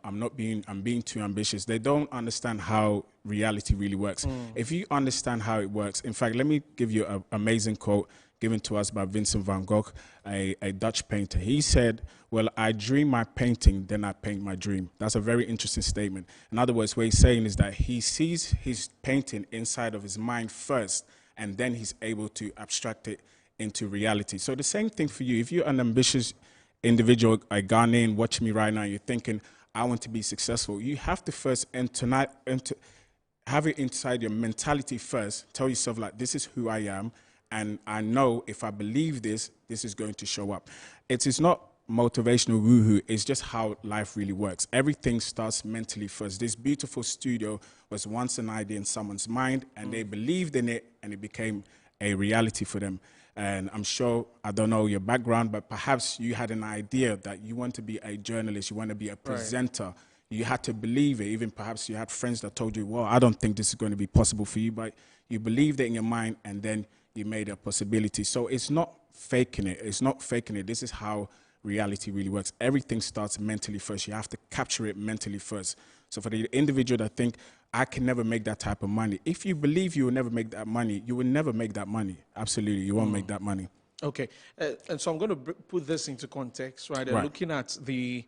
being too ambitious, they don't understand how reality really works. If you understand how it works, in fact, let me give you an amazing quote given to us by Vincent van Gogh, a Dutch painter. He said, well, I dream my painting, then I paint my dream. That's a very interesting statement. In other words, what he's saying is that he sees his painting inside of his mind first, and then he's able to abstract it into reality. So the same thing for you. If you're an ambitious individual, a Ghanaian watching me right now, you're thinking, I want to be successful, you have to first have it inside your mentality first. Tell yourself, this is who I am, and I know if I believe this is going to show up. It is not motivational woohoo, it's just how life really works. Everything starts mentally first. This beautiful studio was once an idea in someone's mind, and they believed in it, and it became a reality for them. And I'm sure, I don't know your background, but perhaps you had an idea that you want to be a journalist, you want to be a presenter. Right. You had to believe it. Even perhaps you had friends that told you, well, I don't think this is going to be possible for you, but you believed it in your mind, and then you made a possibility. So it's not faking it. It's not faking it. This is how reality really works. Everything starts mentally first. You have to capture it mentally first. So for the individual that think, I can never make that type of money, if you believe you will never make that money, you will never make that money. Absolutely, you won't make that money. Okay, and so I'm going to put this into context, right? Looking at the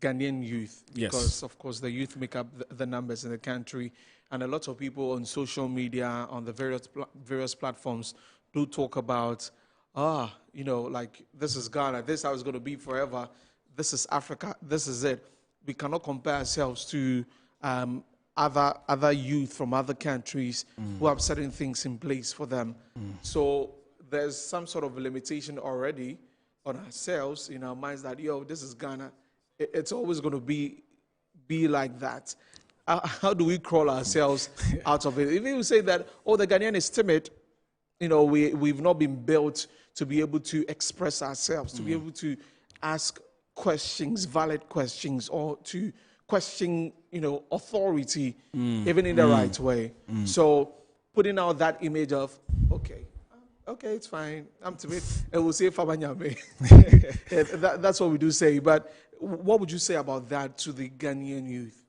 Ghanaian youth, because of course the youth make up the numbers in the country, and a lot of people on social media, on the various platforms, do talk about, this is Ghana, this is how it's going to be forever, this is Africa, this is it. We cannot compare ourselves to other youth from other countries who have certain things in place for them. So there's some sort of limitation already on ourselves, in our minds, that, this is Ghana. It's always going to be like that. How do we crawl ourselves out of it? If you say that, the Ghanaian is timid, we've not been built to be able to express ourselves, to be able to ask questions, valid questions, or to question, authority, even in the right way. So putting out that image of, okay, it's fine, I'm timid, and we'll say Fabanyame. That's what we do say. But what would you say about that to the Ghanaian youth?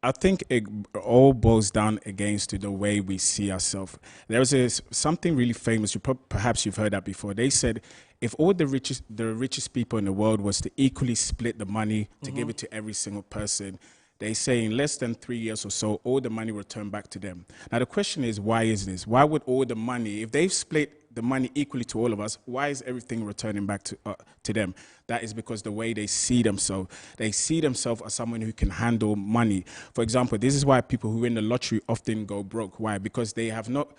I think it all boils down against to the way we see ourselves. There was something really famous, perhaps you've heard that before. They said, if all the richest people in the world was to equally split the money to give it to every single person, they say in less than 3 years or so, all the money will return back to them. Now the question is, why is this? Why would all the money, if they've split the money equally to all of us, why is everything returning back to them? That is because the way they see themselves as someone who can handle money. For example, this is why people who win the lottery often go broke. Why? Because they have not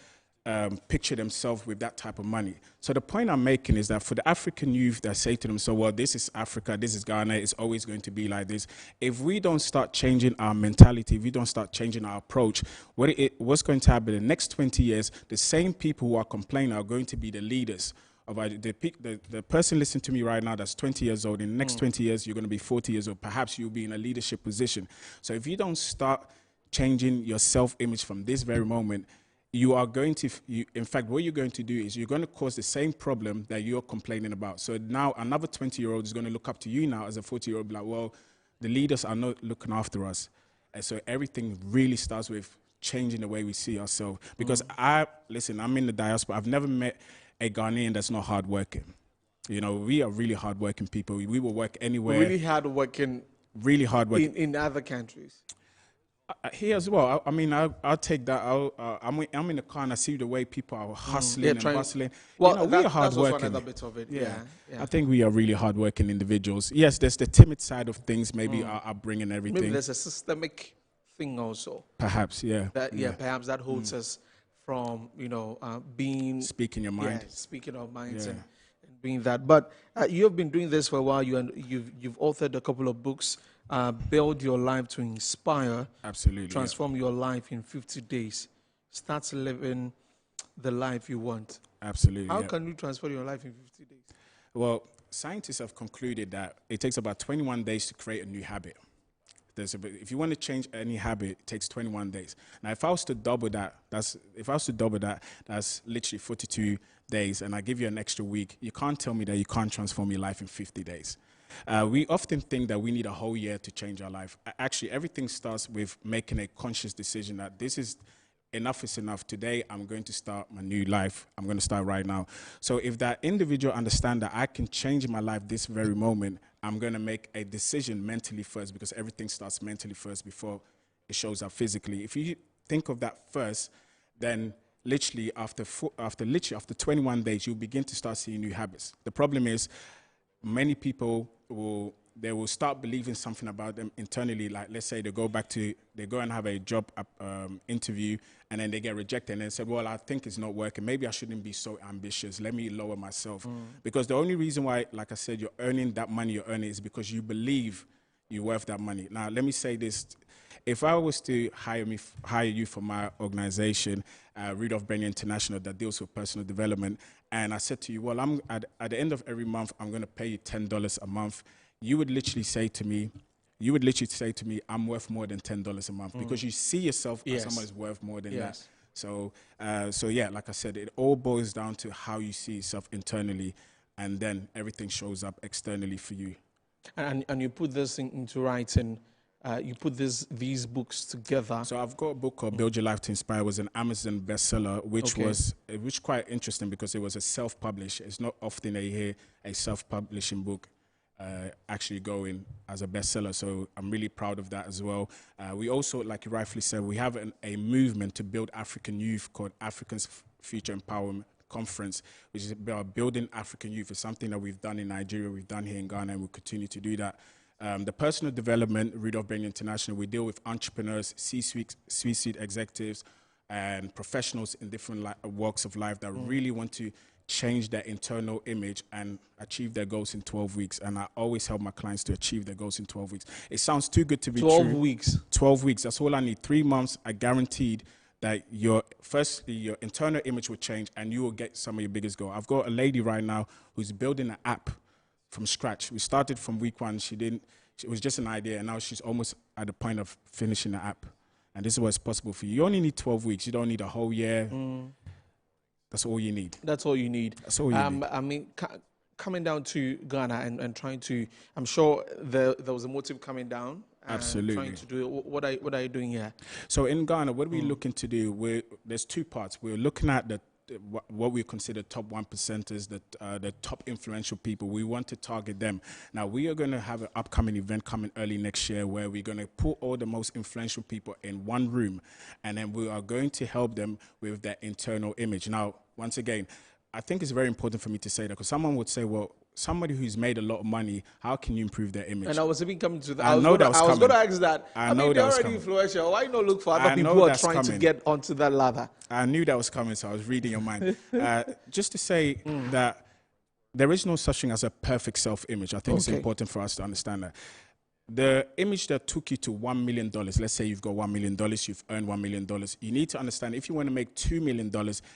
picture themselves with that type of money. So the point I'm making is that for the African youth that say to themselves, well, this is Africa, this is Ghana, it's always going to be like this. If we don't start changing our mentality, if we don't start changing our approach, what's going to happen in the next 20 years, the same people who are complaining are going to be the leaders. The person listening to me right now that's 20 years old, in the next 20 years, you're going to be 40 years old. Perhaps you'll be in a leadership position. So if you don't start changing your self-image from this very moment, you are going to, in fact, what you're going to do is you're going to cause the same problem that you're complaining about. So now another 20-year-old is going to look up to you now as a 40-year-old, like, well, the leaders are not looking after us. And so everything really starts with changing the way we see ourselves. Because listen, I'm in the diaspora. I've never met a Ghanaian that's not hardworking. You know, we are really hardworking people. We will work anywhere. Really hardworking. Really hardworking. In other countries. Here as well. I mean, I'll take that. I'm in the car and I see the way people are hustling and bustling. Well, you know, we are hardworking. That's also another bit of it. Yeah. I think we are really hardworking individuals. Yes, there's the timid side of things, maybe our upbringing and everything. Maybe there's a systemic thing also. Perhaps, yeah. Perhaps that holds us from, being... Speaking your mind. Yeah, speaking our minds and being that. But you have been doing this for a while. You've authored a couple of books. Build Your Life to Inspire. Absolutely. Transform your life in 50 days. Start living the life you want. Absolutely. How can you transform your life in 50 days? Well, scientists have concluded that it takes about 21 days to create a new habit. If you want to change any habit, it takes 21 days. Now, if I was to double that, that's literally 42 days, and I give you an extra week. You can't tell me that you can't transform your life in 50 days. We often think that we need a whole year to change our life. Actually, everything starts with making a conscious decision that enough is enough. Today, I'm going to start my new life. I'm going to start right now. So if that individual understands that I can change my life this very moment, I'm going to make a decision mentally first, because everything starts mentally first before it shows up physically. If you think of that first, then literally after 21 days, you'll begin to start seeing new habits. The problem is many people will start believing something about them internally. Like, let's say they go and have a job interview, and then they get rejected, and then say, well, I think it's not working. Maybe I shouldn't be so ambitious. Let me lower myself. Because the only reason why, like I said, you're earning that money you're earning is because you believe you're worth that money. Now, let me say this. If I was to hire you for my organization, Rudolph Benny International, that deals with personal development, and I said to you, well, at the end of every month, I'm going to pay you $10 a month, you would literally say to me, I'm worth more than $10 a month, because you see yourself as someone who's worth more than that. So yeah, like I said, it all boils down to how you see yourself internally, and then everything shows up externally for you. And you put this into writing. You put these books together. So I've got a book called Build Your Life to Inspire. It was an Amazon bestseller, which was quite interesting because it was a self-published. It's not often that you hear a self-publishing book actually going as a bestseller. So I'm really proud of that as well. We also, like you rightfully said, we have a movement to build African youth called Africans Future Empowerment Conference, which is about building African youth. It's something that we've done in Nigeria, we've done here in Ghana, and we'll continue to do that. The personal development, Rudolph Benny International, we deal with entrepreneurs, C-suite executives, and professionals in different walks of life that really want to change their internal image and achieve their goals in 12 weeks. And I always help my clients to achieve their goals in 12 weeks. It sounds too good to be true. 12 weeks? 12 weeks. That's all I need. 3 months, I guaranteed that your internal image will change and you will get some of your biggest goals. I've got a lady right now who's building an app from scratch. We started from week 1. It was just an idea, and now she's almost at the point of finishing the app. And this is what's possible for you. You only need 12 weeks. You don't need a whole year. That's all you need. That's all you need. That's all you need. I mean, coming down to Ghana and trying to, I'm sure there was a motive coming down. Absolutely. Trying to do it. What are you doing here? So in Ghana, what are we looking to do? There's 2 parts. We're looking at what we consider top 1%ers, the top influential people. We want to target them. Now, we are going to have an upcoming event coming early next year where we're going to put all the most influential people in one room, and then we are going to help them with their internal image. Now, once again, I think it's very important for me to say that, because someone would say, well, somebody who's made a lot of money, how can you improve their image? And I was even coming to that. I was going to ask that. I know mean, that they're was already coming. influential. Why not look for other I people know who are that's trying to coming. get onto that ladder? I knew that was coming, so I was reading your mind. Just to say that there is no such thing as a perfect self-image. I think it's important for us to understand that. The image that took you to $1 million, let's say you've got $1 million, you've earned $1 million, you need to understand if you want to make $2 million,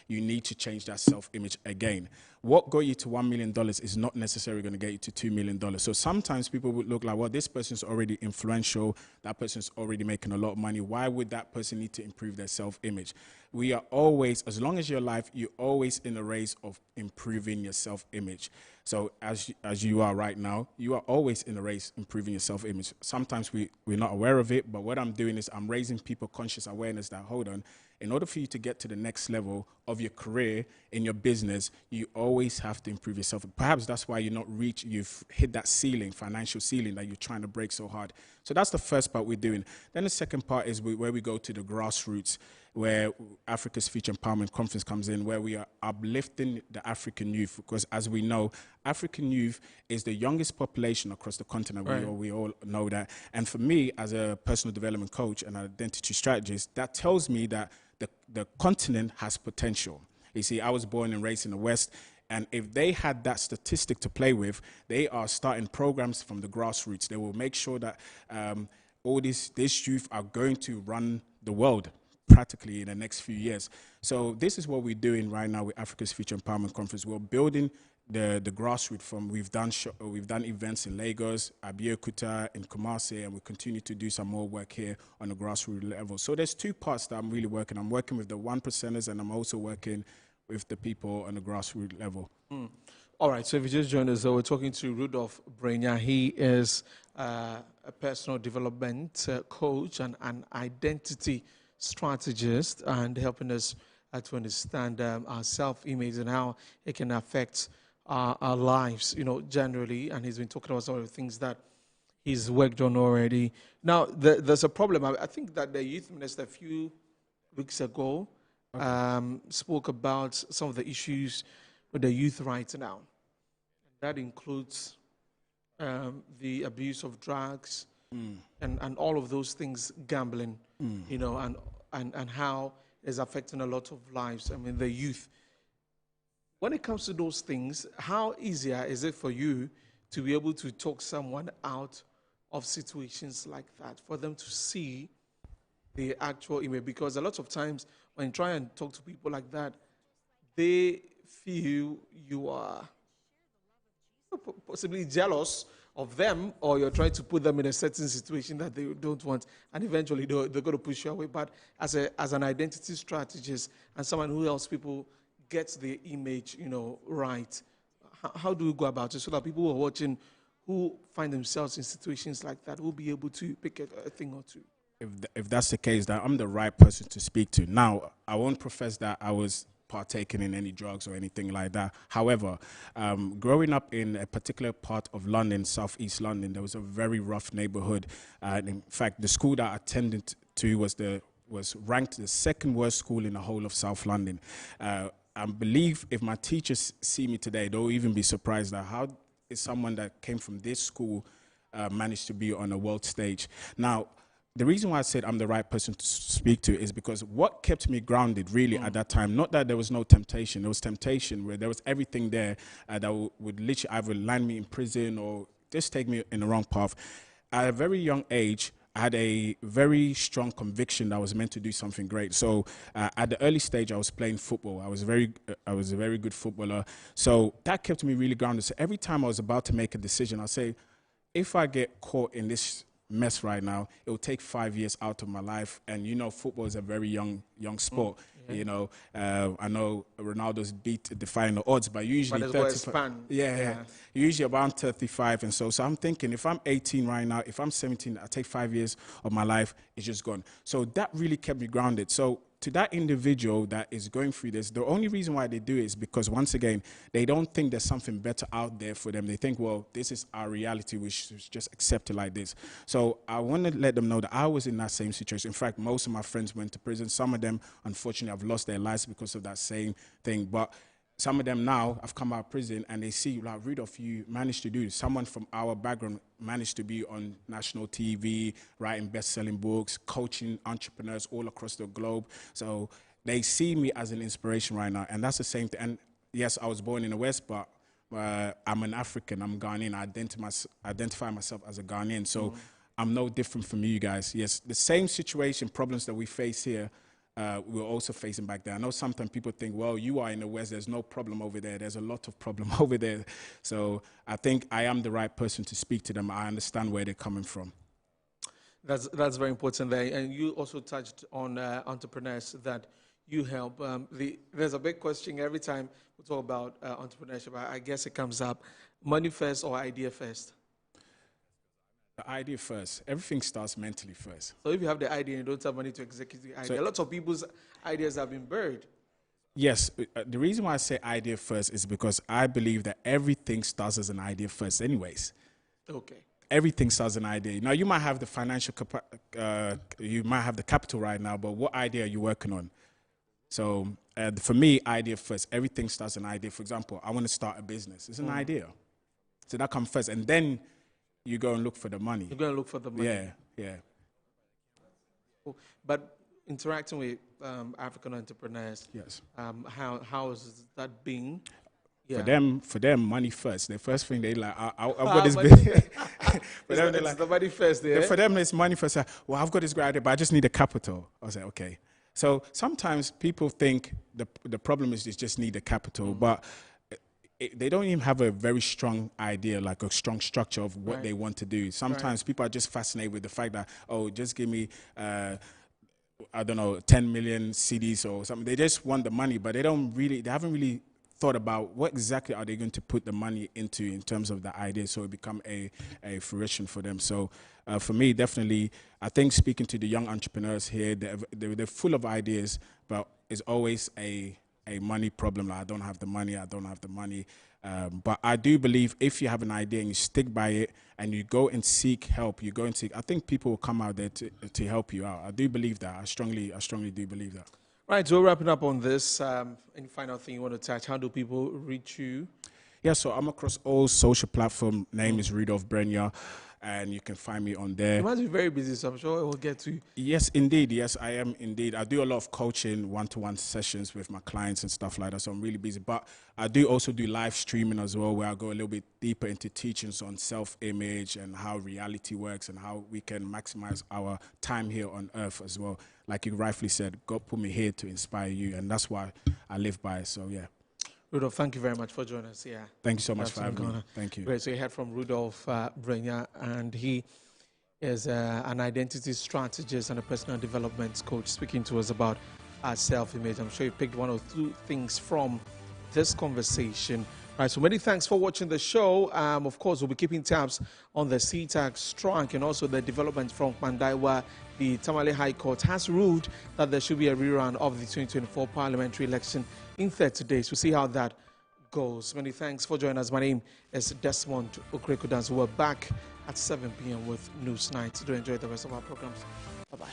you need to change that self-image again. What got you to $1 million is not necessarily going to get you to $2 million. So sometimes people would look like, well, this person's already influential, that person's already making a lot of money. Why would that person need to improve their self-image? We are always, as long as you're alive, you're always in a race of improving your self-image. So as you are right now, you are always in a race improving your self-image. Sometimes we're not aware of it, but what I'm doing is I'm raising people conscious awareness that, hold on, in order for you to get to the next level of your career, in your business, you always have to improve yourself. Perhaps that's why you've hit that ceiling, financial ceiling that you're trying to break so hard. So that's the first part we're doing. Then the second part is where we go to the grassroots, where Africa's Future Empowerment Conference comes in, where we are uplifting the African youth. Because as we know, African youth is the youngest population across the continent. Right. We all know that. And for me, as a personal development coach and identity strategist, that tells me that the continent has potential. You see, I was born and raised in the West, and if they had that statistic to play with, they are starting programs from the grassroots. They will make sure that all this youth are going to run the world practically in the next few years. So this is what we're doing right now with Africa's Future Empowerment Conference. We're building the grassroots from, we've done events in Lagos, Abeokuta, in Kumasi, and we continue to do some more work here on the grassroots level. So there's two parts that I'm really working. I'm working with the 1%ers, and I'm also working with the people on the grassroots level. All right, so if you just joined us, we're talking to Rudolph Brenya. He is a personal development coach and an identity strategist, and helping us to understand our self-image and how it can affect our lives, generally. And he's been talking about some of the things that he's worked on already. Now, there's a problem. I think that the youth minister a few weeks ago spoke about some of the issues with the youth right now. That includes the abuse of drugs and all of those things, gambling, and how it's affecting a lot of lives. I mean, the youth. When it comes to those things, how easier is it for you to be able to talk someone out of situations like that, for them to see the actual image? Because a lot of times when you try and talk to people like that, they feel you are possibly jealous of them, or you're trying to put them in a certain situation that they don't want, and eventually they're going to push you away. But as an identity strategist and someone who helps people get the image, right, how do we go about it so that people who are watching, who find themselves in situations like that, will be able to pick a thing or two? If that's the case, that I'm the right person to speak to. Now, I won't profess that I was partaking in any drugs or anything like that. However, growing up in a particular part of London, southeast London, there was a very rough neighborhood. In fact, the school that I attended to was ranked the second worst school in the whole of South London. I believe if my teachers see me today, they'll even be surprised at how is someone that came from this school managed to be on a world stage. Now, the reason why I said I'm the right person to speak to is because what kept me grounded really at that time, not that there was no temptation, there was temptation where there was everything there that would literally either land me in prison or just take me in the wrong path. At a very young age, I had a very strong conviction that I was meant to do something great. So at the early stage, I was playing football. I was a very good footballer. So that kept me really grounded. So every time I was about to make a decision, I'd say, if I get caught in this mess right now, it will take 5 years out of my life. And football is a very young sport. I know Ronaldo's defying the odds, but usually 35. Yeah, usually around 35. And so I'm thinking, if I'm 18 right now, if I'm 17, I take 5 years of my life, it's just gone. So that really kept me grounded. So to that individual that is going through this, the only reason why they do it is because, once again, they don't think there's something better out there for them. They think, well, this is our reality, we should just accept it like this. So I want to let them know that I was in that same situation. In fact, most of my friends went to prison. Some of them, unfortunately, have lost their lives because of that same thing. But some of them now have come out of prison and they see, like, Rudolph, you managed to do it. Someone from our background managed to be on national TV, writing best-selling books, coaching entrepreneurs all across the globe. So they see me as an inspiration right now, and that's the same thing. And yes, I was born in the West, but I'm an African, I'm Ghanaian. I identify myself as a Ghanaian, so I'm no different from you guys. Yes, the same situation, problems that we face here, we're also facing back there. I know sometimes people think, well, you are in the West, there's no problem over there. There's a lot of problem over there. So I think I am the right person to speak to them. I understand where they're coming from. That's very important there. And you also touched on entrepreneurs that you help. There's a big question every time we talk about entrepreneurship. I guess it comes up, money first or idea first? The idea first. Everything starts mentally first. So if you have the idea and you don't have money to execute the idea, lots of people's ideas have been buried. Yes. The reason why I say idea first is because I believe that everything starts as an idea first anyways. Okay. Everything starts as an idea. Now, you might have the financial, you might have the capital right now, but what idea are you working on? So for me, idea first. Everything starts an idea. For example, I want to start a business. It's an idea. So that comes first. And then you go and look for the money. You go and look for the money. Yeah, yeah. Cool. But interacting with African entrepreneurs, yes. How has that been? Yeah. For them, money first. The first thing they like, I've got this business. For them, it's the money first. Yeah? For them, it's money first. Well, I've got this great idea, but I just need a capital. I was like, okay. So sometimes people think the problem is they just need the capital, but they don't even have a very strong idea, like a strong structure of what they want to do. Sometimes people are just fascinated with the fact that, oh, just give me, I don't know, 10 million CDs or something. They just want the money, but they haven't really thought about what exactly are they going to put the money into in terms of the idea, so it become a fruition for them. So for me, definitely, I think speaking to the young entrepreneurs here, they're full of ideas, but it's always a money problem. Like, I don't have the money. But I do believe if you have an idea and you stick by it and you go and seek help, I think people will come out there to help you out. I do believe that. I strongly do believe that. Right, so wrapping up on this, any final thing you want to touch? How do people reach you? Yeah, so I'm across all social platforms. Name is Rudolph Brenya, and you can find me on there. You must be very busy, so I'm sure we'll get to you. Yes, indeed. Yes, I am indeed. I do a lot of coaching, one-to-one sessions with my clients and stuff like that, so I'm really busy. But I do also do live streaming as well, where I go a little bit deeper into teachings on self-image and how reality works and how we can maximize our time here on earth as well. Like you rightfully said, God put me here to inspire you, and that's why I live by it, so yeah. Rudolph, thank you very much for joining us. Yeah. Thank you so much for having me. Thank you. Great. So you heard from Rudolph Brenya, and he is an identity strategist and a personal development coach, speaking to us about our self-image. I'm sure you picked one or two things from this conversation. Right, so many thanks for watching the show. Of course, we'll be keeping tabs on the CTAG strike and also the development from Mandai, where the Tamale High Court has ruled that there should be a rerun of the 2024 parliamentary election in 30 days. We'll see how that goes. Many thanks for joining us. My name is Desmond Okreko-Dance. We're back at 7 p.m. with News Night. Do enjoy the rest of our programs. Bye-bye.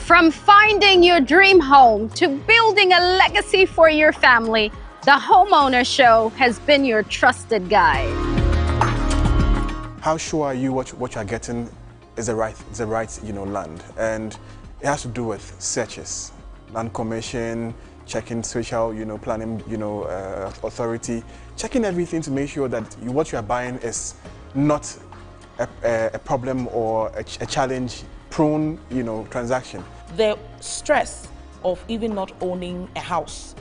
From finding your dream home to building a legacy for your family, the Homeowner Show has been your trusted guide. How sure are you what you're getting is the right land? And it has to do with searches, land commission, checking social planning authority, checking everything to make sure that what you are buying is not a problem or a challenge-prone, transaction. The stress of even not owning a house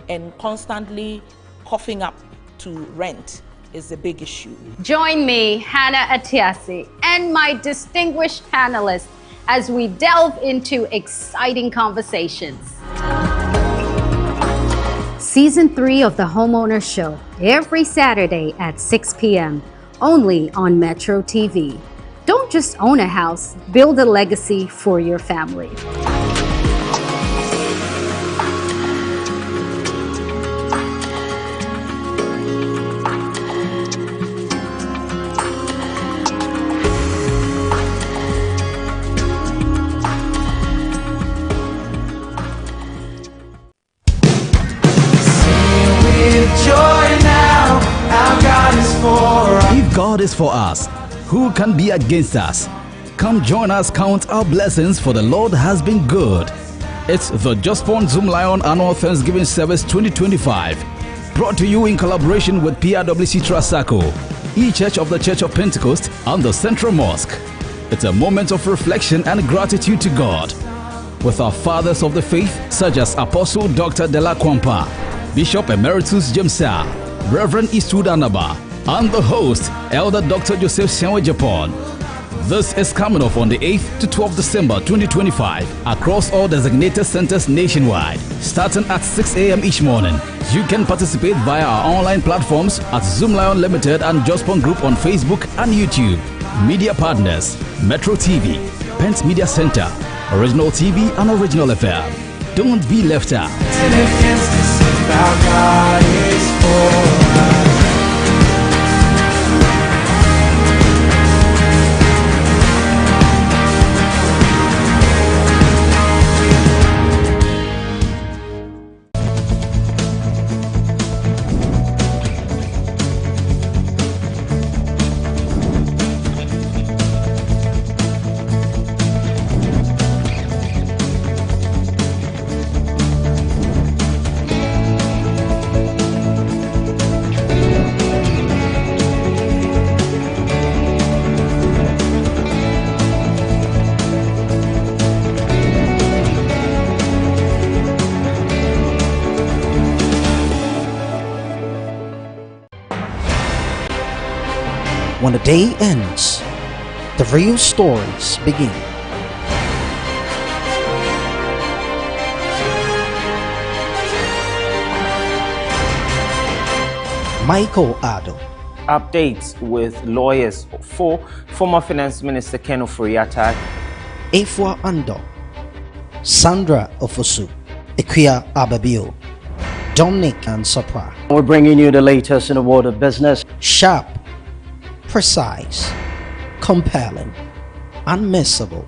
and constantly coughing up to rent is a big issue. Join me, Hannah Atiasi, and my distinguished panelists as we delve into exciting conversations. Season 3 of The Homeowner Show, every Saturday at 6 p.m., only on Metro TV. Don't just own a house, build a legacy for your family. If God is for us, who can be against us? Come join us, count our blessings, for the Lord has been good. It's the Just Born Zoom Lion Annual Thanksgiving Service 2025, brought to you in collaboration with PRWC Trasaco, E-Church of the Church of Pentecost, and the Central Mosque. It's a moment of reflection and gratitude to God, with our fathers of the faith, such as Apostle Dr. Dela Kwampa, Bishop Emeritus Jemsa, Reverend Eastwood Anaba, and the host, Elder Dr. Joseph Sianwe Japan. This is coming off on the 8th to 12th December 2025 across all designated centers nationwide, starting at 6 a.m. each morning. You can participate via our online platforms at Zoom Lion Limited and Jospon Group on Facebook and YouTube. Media partners, Metro TV, Pent Media Center, Original TV and Original FM. Don't be left out. When the day ends, the real stories begin. Michael Addo. Updates with lawyers for former Finance Minister Ken Ofori-Atta. Efua Ando. Sandra Ofosu. Ikuya Ababio. Dominic Ansapra. We're bringing you the latest in the world of business. Sharp, precise, compelling, unmissable,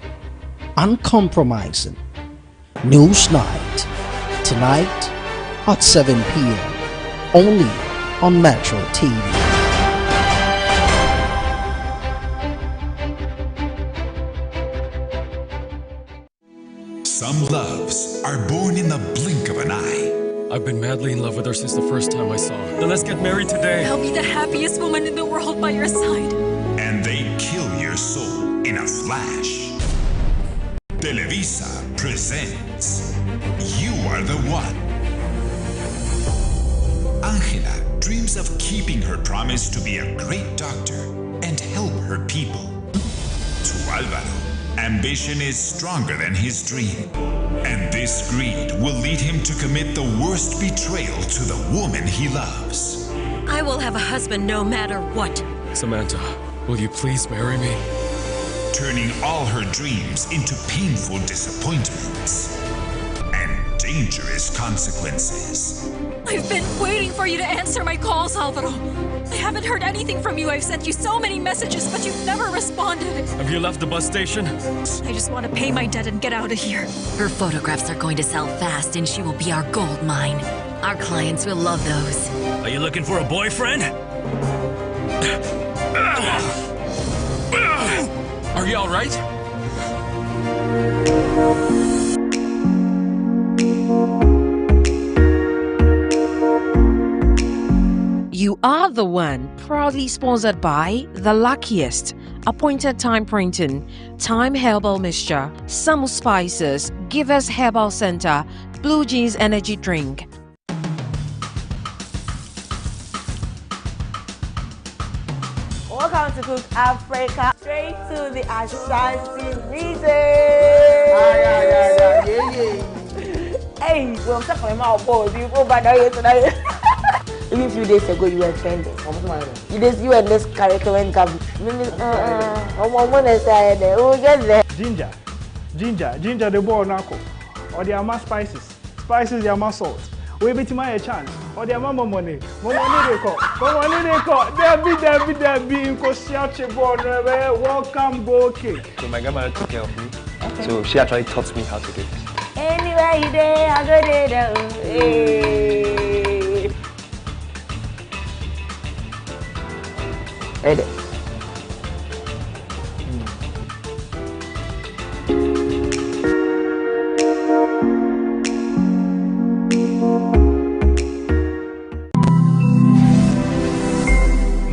uncompromising. News Night, tonight at 7 p.m. only on Metro TV. Some loves are born in the blink of an eye. I've been madly in love with her since the first time I saw her. Then let's get married today. I'll be the happiest woman in the world by your side. And they kill your soul in a flash. Televisa presents You Are the One. Angela dreams of keeping her promise to be a great doctor and help her people. To Alvaro, ambition is stronger than his dream. And this greed will lead him to commit the worst betrayal to the woman he loves. I will have a husband no matter what. Samantha, will you please marry me? Turning all her dreams into painful disappointments and dangerous consequences. I've been waiting for you to answer my calls, Alvaro. I haven't heard anything from you. I've sent you so many messages, but you've never responded. Have you left the bus station? I just want to pay my debt and get out of here. Her photographs are going to sell fast, and she will be our gold mine. Our clients will love those. Are you looking for a boyfriend? Are you all right? You You are the one. Proudly sponsored by The Luckiest, Appointed Time Printing, Time Herbal Mixture, Samu Spices, Givers Herbal Center, Blue Jeans Energy Drink. Welcome to Cook Africa. Straight to the Ashanti region. Hey, well, I'm talking about boys. You go back there today. Even a few days ago, you were trending. You and this curriculum government. We'll get there. Ginger, the ball knuckle. Or the amount spices, the amount salt. We bet my a chance. Or the amount of money. Money they call. There be in Kosiache board. Welcome, go cake. So my grandma took care of me. Okay. So she actually taught me how to do this. Anyway, you there, I go there. Hey.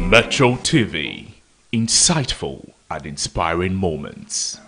Metro TV, insightful and inspiring moments.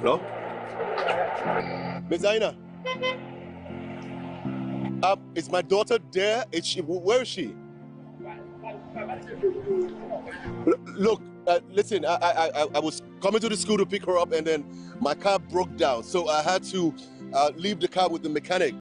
Hello? Miss Zaina? Is my daughter there? Where is she? Look, listen, I was coming to the school to pick her up and then my car broke down. So I had to leave the car with the mechanic.